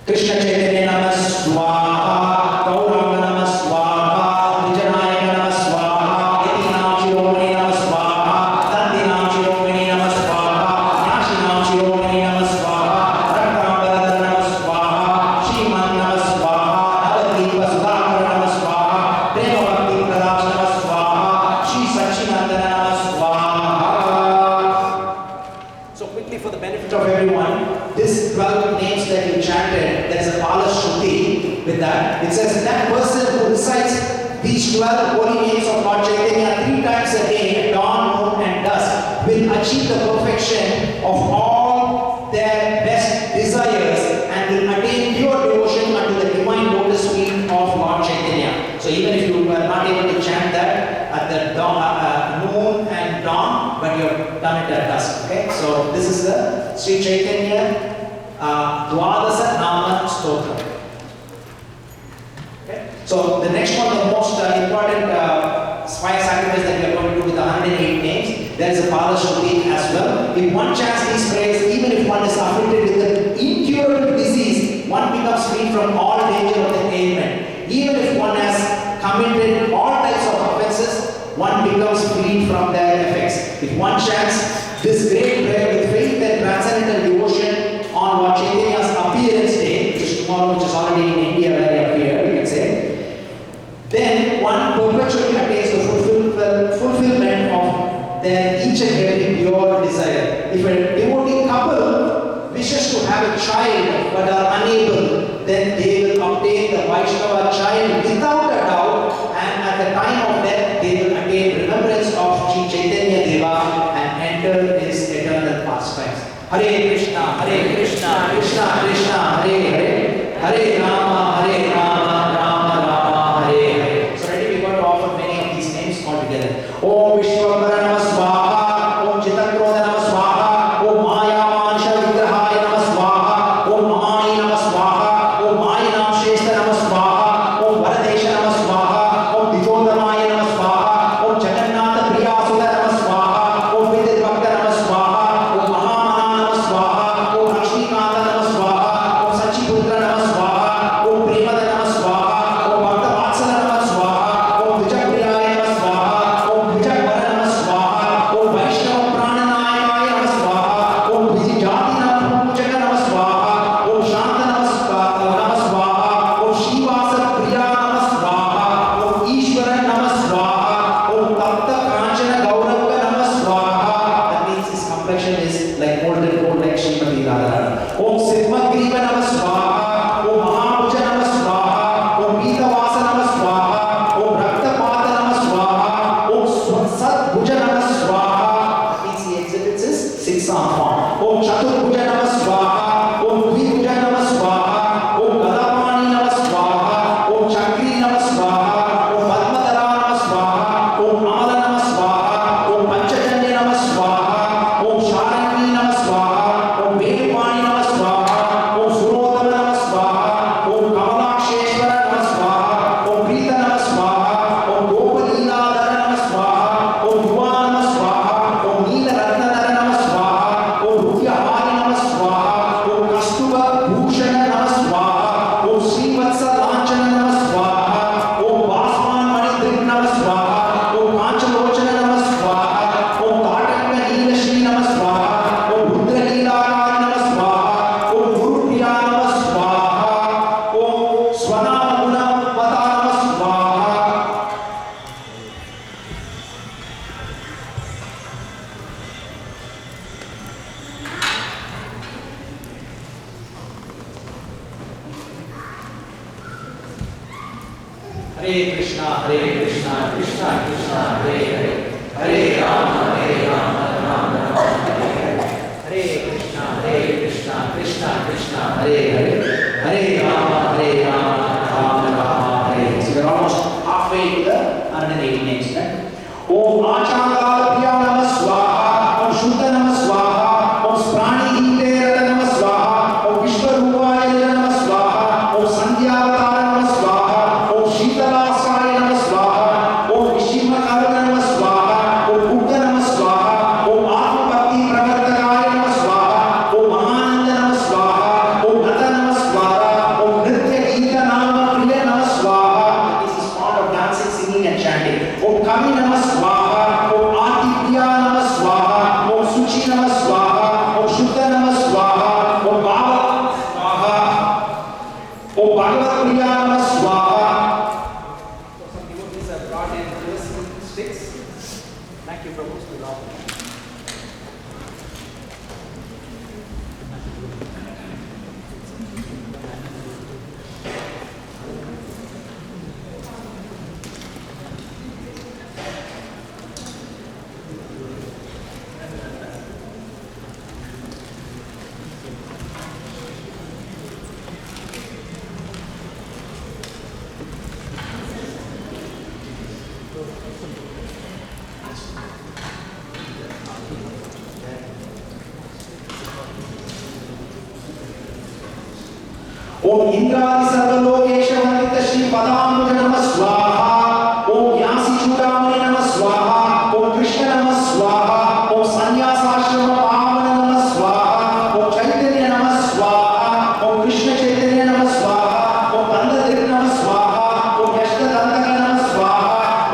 Speaker 1: Krishna Chaitanya Namah Swaha.
Speaker 2: Swaha, Gauranga Nama Swaha, Vijanayaka Nama Swaha, Yatinam Shiromani Nama Swaha, Dandinam Shiromani Nama Swaha, Yashinam Shiromani Nama Swaha, Raktambarata Nama Swaha, Shriman Nama Swaha, Navadvipa Sudhakara Nama Swaha, Prema Bhakti Pradaksh Nama Swaha, Shri Sachinandana Nama Swaha. So quickly for the benefit of everyone, this 12 names that you chanted, there is a Pala Shruti with that. It says that person who recites these 12 holy names of Lord Chaitanya 3 times a day, dawn, noon and dusk, will achieve the perfection of all their best desires and will attain pure devotion unto the divine lotus feet of Lord Chaitanya. So even if you were not able to chant that at the dawn, noon and dawn, but you have done it at dusk. Okay, so this is the Sri Chaitanya Dwadasa Nama Stotra. Okay, so the next one, the most important five sacrifices that we are going to do with the 108 names, there is a Pala Shruti as well. If one chants these prayers, even if one is afflicted with an incurable disease, one becomes free from all danger of the ailment. Even if one has committed all types of offenses, one becomes freed from their effects. If one chants this great prayer with faith and transcendental devotion on Lord Chaitanya's appearance day, which is tomorrow, which is already in India where they appear, we can say, then one perpetually attains the fulfillment of their each and every pure desire. If a devotee couple wishes to have a child but are unable, then they will obtain the Vaishnava child without a doubt, and at the time of death they will attain remembrance of Sri Chaitanya Deva and enter his eternal pastimes. Hare Krishna, Krishna Krishna, Hare Hare, Hare Rama, Rama Rama, Hare Hare. So ready, we are going to offer many of these names all together. Om Vishwambara Nama Swaha, Om Chitakroda Nama Swaha, Om Maya Mansha Vigrahaya Nama Swaha, Om Mahani Nama Swaha, Om Mayinam Sheshta Nama Swaha, Om Varadesha Nama Swaha, Om Dijodamaya Nama Swaha, Om Jagannatha Priyasuda Nama Swaha, Om Vidit Bhakta Nama Swaha, Om Mahamana Nama Swaha, Om Lakshmikanta Nama Swaha, Om Sachiputra Nama Swaha, Om Premada Nama Swaha, Om Bhakta Vatsala Nama Swaha, Om Vijapriyaya Nama Swaha, Om Vijagvara Nama Swaha, Om Vaishnava Prananayaya Nama Swaha, Om Vijijati Nama Pujaka Nama Swaha, Om Shanta Nama Swaha, Om Shivasa Priya Nama Swaha, Om Ishvara Nama Swaha, Om Tapta Kanchana Gauranga Nama Swaha. That means his complexion is like molten gold like Srimati Radharani. Om Siddhamagriva Nama Swaha, Om Mahapuja Nama Swaha, Om Pitavasa Nama Swaha, Om Raktapata Nama Swaha, Om Sadbhuja Nama Swaha. That means he exhibits his six-arm form. Om Chaturbhuja Nama Swaha, Om Dvibhuja Nama Swaha, Om Gadapani Nama Swaha, Om Chakri Nama Swaha, Om Padmadara Nama Swaha, Om Amala Nama Swaha, Om Panchajanya Nama Swaha, Om Sharangi Nama Swaha, Om Vedupani Nama Swaha, Om Surodama Nama Swaha, Om Kamalaksheshwara Nama Swaha, Om Prita Nama Swaha, Om Gopalilādhara Nama Swaha, Om Yuva Nama Swaha, Om Neela Ratnadhara Nama Swaha, Om Rudyahari Nama Swaha, Om Kastuva Bhushana Nama Swaha, Om Srivatsa Lanchana Nama Swaha, Om Vasman Manidrik Nama Swaha, Om Panchalochana Nama Swaha, Om Tatanga Neela Shri Nama Swaha, Om Rudra Leelakari Nama Swaha, Om Guru Priya Nama Swaha, Om Swanama Guna Vata Nama Swaha. Hare Krishna, Krishna Krishna, Hare Hare, Hare Rama, Rama Rama, Hare Hare. Hare Krishna, Krishna Krishna, Hare Hare, Hare Rama, Rama Rama, Hare Hare. So we are almost halfway to the 180 names, right? Om Achangala Priya Nama Swaha, Om Shuddha Nama Swaha, Om Sprani Hite Nama Swaha, Om Vishwarupaya Nama Swaha, Om Sandhyavatara Nama Swaha, Om Shitalasaya Nama Swaha, Om Vishimakaru Nama Swaha, Om Buddha Nama Swaha, Om Atma Bhakti Pravartakaya Nama Swaha, Om Mahananda Nama Swaha, Om Nata Nama O Bhagavat Priya Namah Swaha.
Speaker 1: So some devotees have brought in twist sticks. Thank you, Prabhu.
Speaker 2: Om Indradi Sarvalokesha Vandita Shri Padambuja Namah Swaha. Om Yasi Chudamani Namah Swaha. Om Krishna Namah Swaha. Om Sanyasashrama Pavana Namah Swaha. Om Chaitanya Namah Swaha. Om Krishna Chaitanya Namah Swaha. Om Dandadir Namah Swaha. Om Yashta Dandaka Namah Swaha.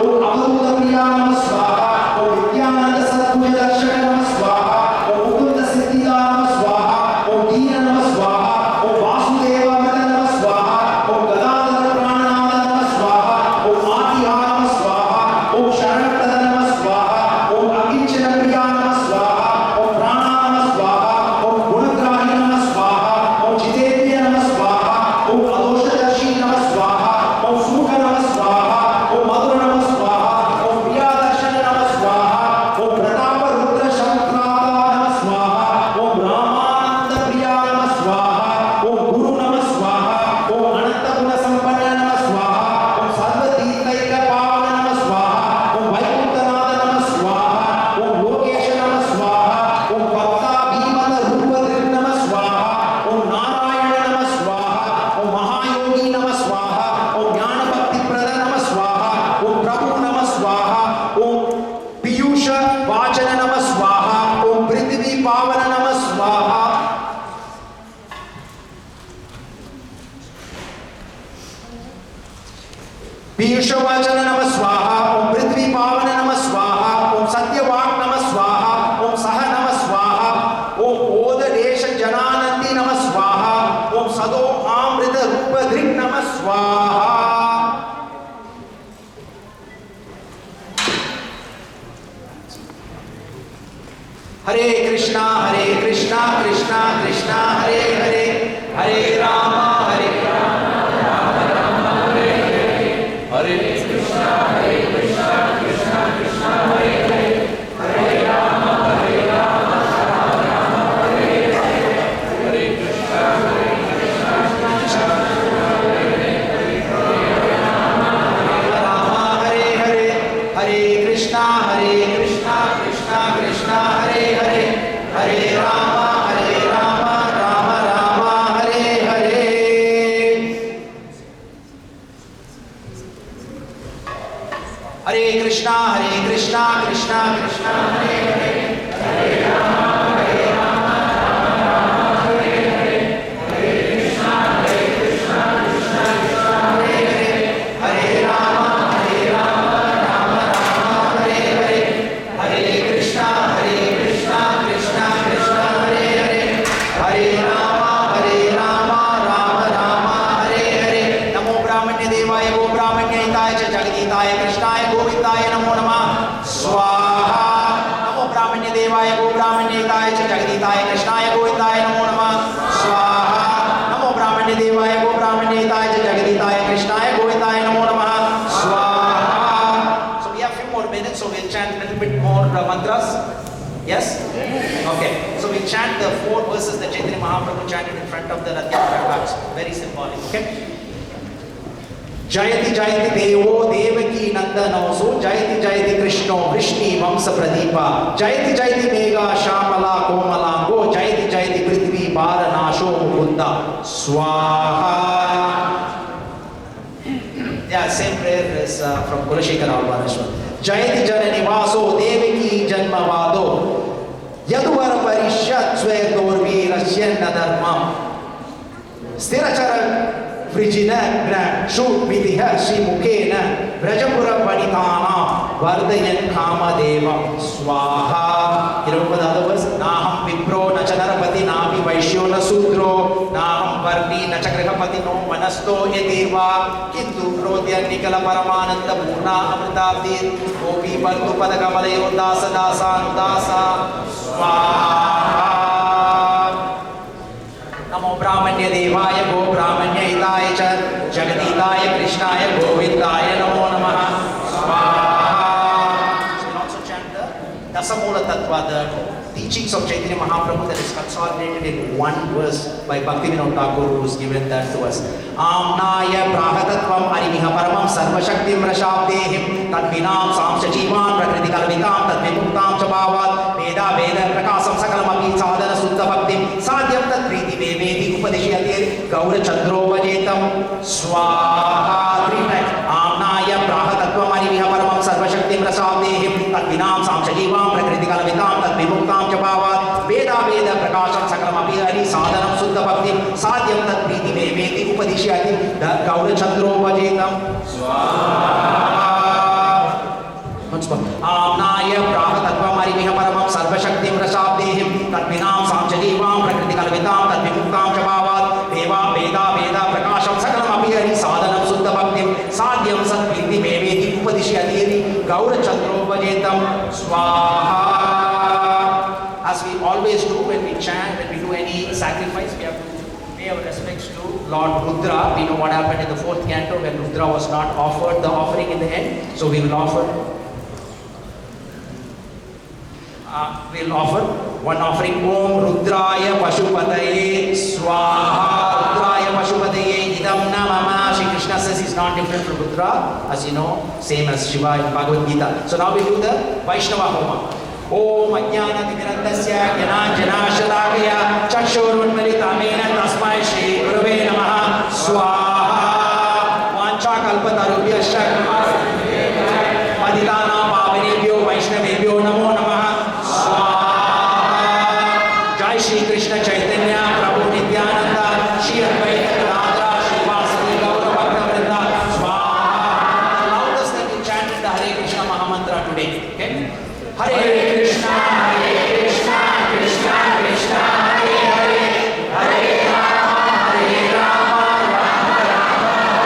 Speaker 2: Om Avaduta Priya Namah Swaha. Om Vidyananda Sadhuja Darshaka Namah Swaha. Om Mukunda Siddhida Namah Swaha. Om Deena Namah Swaha. Om Vasudeva Piyushavachana Namah Swaha. Om Prithvi Pavana Namah Swaha. Om Satyavak Namah Swaha. Om Saha Namah Swaha. Om Oda Desha Jananandi Namah Swaha. Om Sado Amrita Rupa Dhrik Namah Swaha. Hare Krishna, Krishna Krishna, Hare Hare, Hare Rama, Rama Rama, Hare Hare, Hare Krishna, Krishna Krishna, Hare Hare, Hare Rama, Rama Rama, Hare Hare, Hare Krishna, Krishna Hare Hare, Hare Rama, Hare Hare, Hare Krishna, Krishna Hare Hare, Hare Rama, Rama Rama, Hare Hare. Hare Krishna, Krishna Krishna, Hare Hare, Hare Rama, Rama Rama, Hare Hare, Hare Krishna, Krishna Hare Hare, Hare Rama, Rama Rama, Hare Hare, Hare Krishna, Krishna Hare Hare, Hare Rama, Rama Rama, Hare Hare. Namo Brahmanya Devaya Go Brahmanya Hitaya Cha Jagaditaya Krishnaya Govindaya Namo Namah Swaha. Namo Brahmanya Devaya Go Brahmanya Hitaya Cha Jagaditaya Krishnaya Govindaya Namo Namah Swaha. Namo Brahmanya Devaya Go Brahmanya Hitaya Cha Jagaditaya Krishnaya Govindaya Namo Namah Swaha. So we have a few more minutes, so we'll chant a little bit more mantras. Yes? Okay. So we chant the 4 verses that Chaitanya Mahaprabhu chanted in front of the Rathayatra carts. Very symbolic. Okay? Jayati Jayati Devo Devaki Nandanoso Jayati Jayati Krishno Vrishni Vamsa Pradeepa Jayati Jayati Mega Shamala Komalango Jayati Jayati Prithvi Paranasho Mukunda Swaha. Yeah, same prayer is from Kulashekar Alvareshwar. Jayati Janani Vaso Devaki Janmavado Yaduvara Parishat Swerdorvi Rashyana Dharmam Sthirachara Vrijina Gra Shut Vidhiha Shri Mukena Vrajapura Panitana Vardayan Kama Deva Swaha. You know what the other was? Naham Vipro Nachanarapati Navi Vaishyona Sudro Naham Varni
Speaker 1: न च गृहपतिनो मनस्तो यदेवा किन्तु क्रोध्यनिकल परमानंद पूर्णा अमृताब्धि गोपी बंधु पदकमलयो दास दासानुदासा स्वाहा नमो ब्राह्मण्य देवाय गो ब्राह्मण्य हिताय च जगदीताय कृष्णाय गोविंदाय नमो नमः स्वाहा. So we also chant the Dasamula Tattva, the teachings of Chaitanya Mahaprabhu that is consolidated in one verse by Bhaktivinoda Thakur, who has given that to us. Amnaya Prahatatvam Arimiha Paramam Sarvashaktim Rashabdehim Tadvinam Samsha Jivan Prakriti Kalvitam Tadvimuktam Chabhavat Veda Veda Prakasam Sakalamapi Sadhana Suddha Bhaktim Sadhyam Tad Priti Vevedi Upadeshyate Gaura Chandrovajetam Swaha. 3 times. Amnaya Prahatatvam Arimiha Paramam Sarvashaktim Rashabdehim Tadvinam Samsha Jivan Prakriti Kalvitam Tadvimuktam Chabhavat Veda Veda Prakasam Sakalamapi Hari Sadhanam Suddha Bhaktim Sadhyam Tad Priti Vevedi Upadeshyate Gaura Chandrovajetam Swaha. Amnaya Prahatatvam Arimiha Paramam Sarvashaktim Rashabdehim Tadvinam Samsha Jivam Prakriti Kalvitam Tadvimuktam Chabhavat Veda Veda Prakasham Sakalamapi Hari Sadhanam Suddha Bhaktim Sadhyam Sat Priti Vevedi Upadeshyate Gaura Chandrovajetam Swaha. As we always do when we chant, when we do any sacrifice, we have to pay our respects to Lord Rudra. We know what happened in the 4th canto when Rudra was not offered the offering in the end. So we will offer one offering. Om Rudraya Pashupataye Swaha. Rudraya Pashupataye Idam Namama. Shri Krishna says he's not different from Rudra, as you know, same as Shiva in Bhagavad Gita. So now we do the Vaishnava Homa. Om Ajnana Timirandasya Jnanajnashalaakaya Chakshurunmilitamena Tasmai Shri Gurave Namaha Swaha. Vancha Kalpatarubhyascha Paditana Pavanebhyo Vaishnavebhyo Namo Namaha Swaha. Jai Shri Krishna Chaitanya Prabhu Nityananda Shri Advaita Gadadhara Srivasadi Gaura Bhakta Swaha. Loudest that we chanted the Hare Krishna Mahamantra today. Okay? Hare Krishna, Krishna Krishna, Hare Hare, Hare Rama, Rama Rama,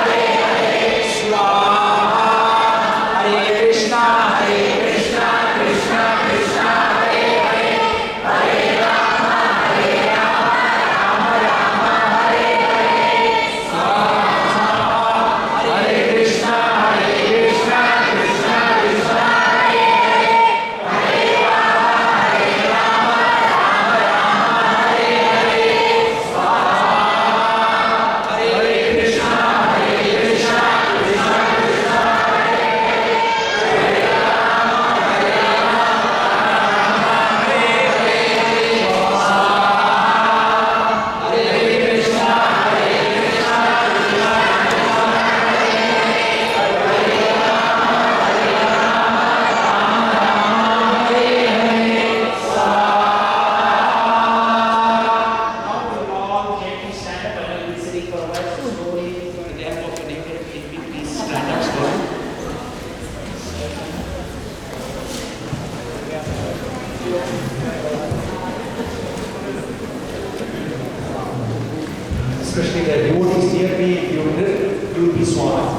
Speaker 1: Hare Hare, Swaha. Hare Krishna, Krishna Krishna, Hare Hare, Hare Rama, Rama Rama, Hare Hare, Swaha. Hare Krishna, Krishna Krishna, Hare Hare. Especially the devotees near me, if you drift, you will be swallowed.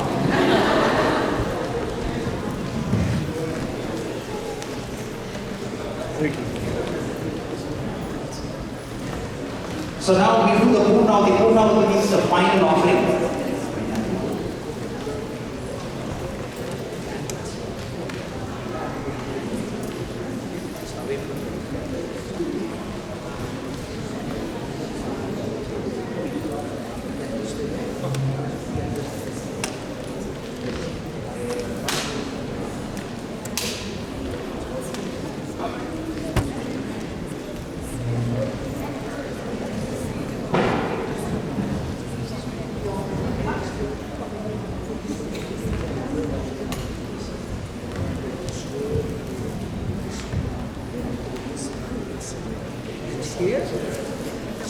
Speaker 1: So now we do the Purnavati. Purnavati means the final offering.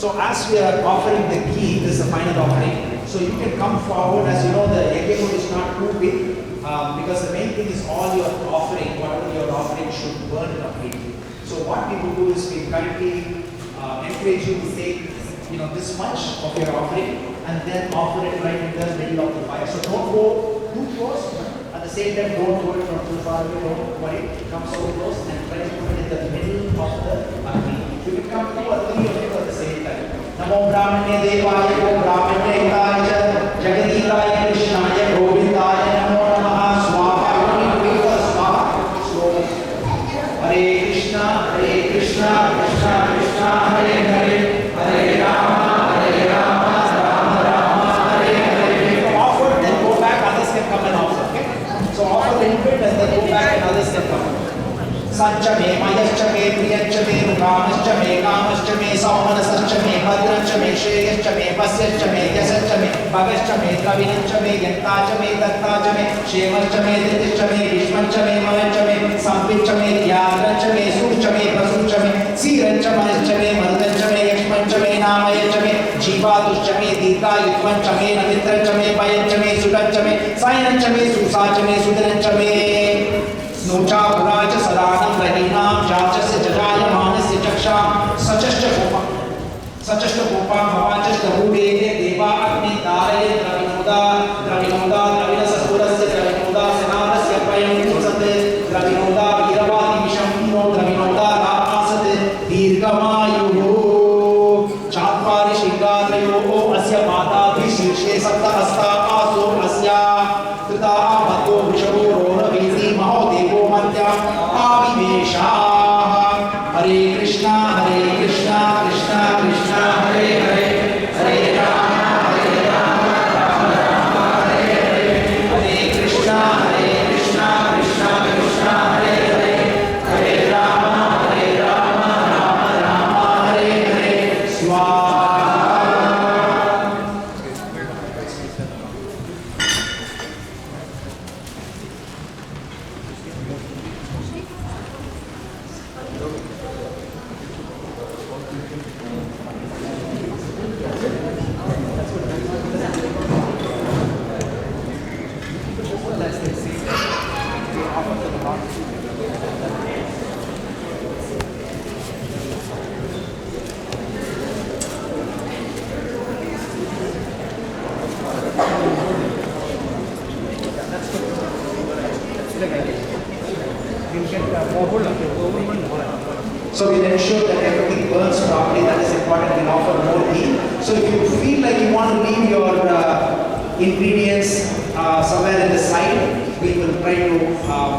Speaker 1: So as we are offering the ghee, this is the final offering. So you can come forward. As you know, the yagna is not too big because the main thing is all your offering, whatever your offering should burn completely. So what we will do is we currently encourage you to take this much of your offering,
Speaker 2: and then offer it right in the middle of the fire. So don't go too close. At the same time, don't go it from too far away. Don't worry. Come so close and try to put it in the middle of the agni. You can come 2 or 3 of you at the same time. Namo Brahmane Devaya Go Brahmane Hitaaya Jagaditaya Krishnaya Govindaya Namo Namaha Swaha. You need to wait for the Swaha. Slowly. Hare Krishna, Krishna Krishna, Hare Hare, Hare Rama, Rama Rama, Hare Hare. If you offer, then go back, others can come and offer. Okay? So offer a little bit and then go back and others can come. Sancha me, Mayascha me, Priyancha me, Rukamascha me, Kamascha me, Saumanascha me, Bhadracha me, Shreyascha me, Pasyascha me, Yasascha me, Bhagascha me, Dravinascha me, Yantacha me, Dattacha me, Shemascha me, Ditischa me, Vishmancha me, Malancha me, Sampicha me, Yadracha me, Surcha me, Prasucha me, Sirancha Manascha me, Marudancha me, Yakshmancha me, Namayacha me, Jivatuscha me, Dita Yutmancha me, Namitracha me, Payancha me, Sudancha me, Sayancha me, Susacha me, Sudancha me, Snucha Puracha Sadanam Rahinam Jachasya Jajaya Manasya Chaksham Sachashcha Gopam Bhavachashcha Bhudete Deva Agni Daraye Dravinoda Dravina Sasurasya Dravinoda Senadasya Payam Kusate Dravinoda Viravati Vishamino Dravinoda Ramasate Dirgamayu Chatpari Shringatrayo Asya Mata Vishirshe Sapta Hasta Aso Asya Trita Mato Vishavu Rona Visi Mahodevo Matya Avivesha Hare Krishna, Krishna Krishna, Hare Hare, Hare Rama, Rama Rama, Hare Hare, Hare Krishna, Krishna Krishna, Hare Hare, Hare Rama, Rama Rama, Hare Hare, Swaha. So we'll ensure that everything burns properly. That is important. We'll offer more ghee. So if you feel like you want to leave your ingredients somewhere in the side, we will try to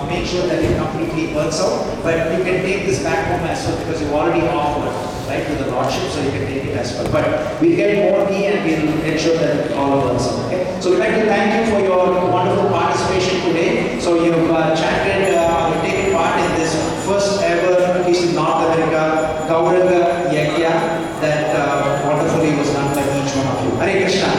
Speaker 2: make sure that it completely burns out. But you can take this back home as well because you've already offered, right, to the Lordship, so you can take it as well. But we'll get more ghee and we'll ensure that it all burns out. Okay? So we'd like to thank you for your wonderful participation today. So you've chanted, you've taken part in this first ever, at least in North America, Gauranga Yagna that wonderfully was done by each one of you. Hare Krishna.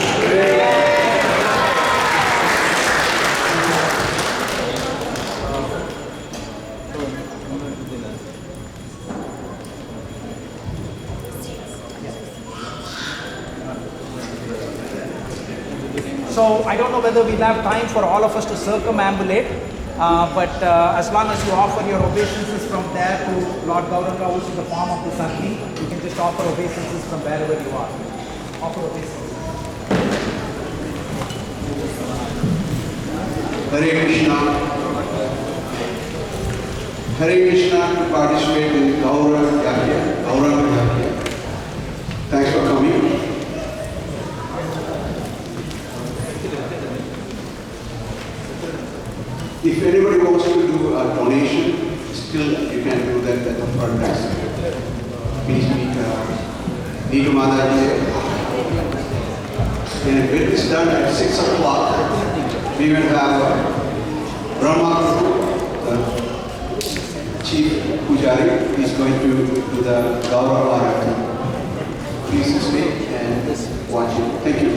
Speaker 2: So I don't know whether we'll have time for all of us to circumambulate, but as long as you offer your obeisances from there to Lord Gauranga, who's in the form of the Agni, you can just offer obeisances from wherever you are. Offer obeisances.
Speaker 3: Hare Krishna. Hare Krishna to participate in Gauranga Yagna. Thanks for coming. If anybody wants to do a donation, still you can do that at the front desk. Please meet Neetu Mataji. And when it's done at 6 o'clock, we will have Brahma, the Chief Pujari, is going to do the Gauranga. Please stay and watch it. Thank you.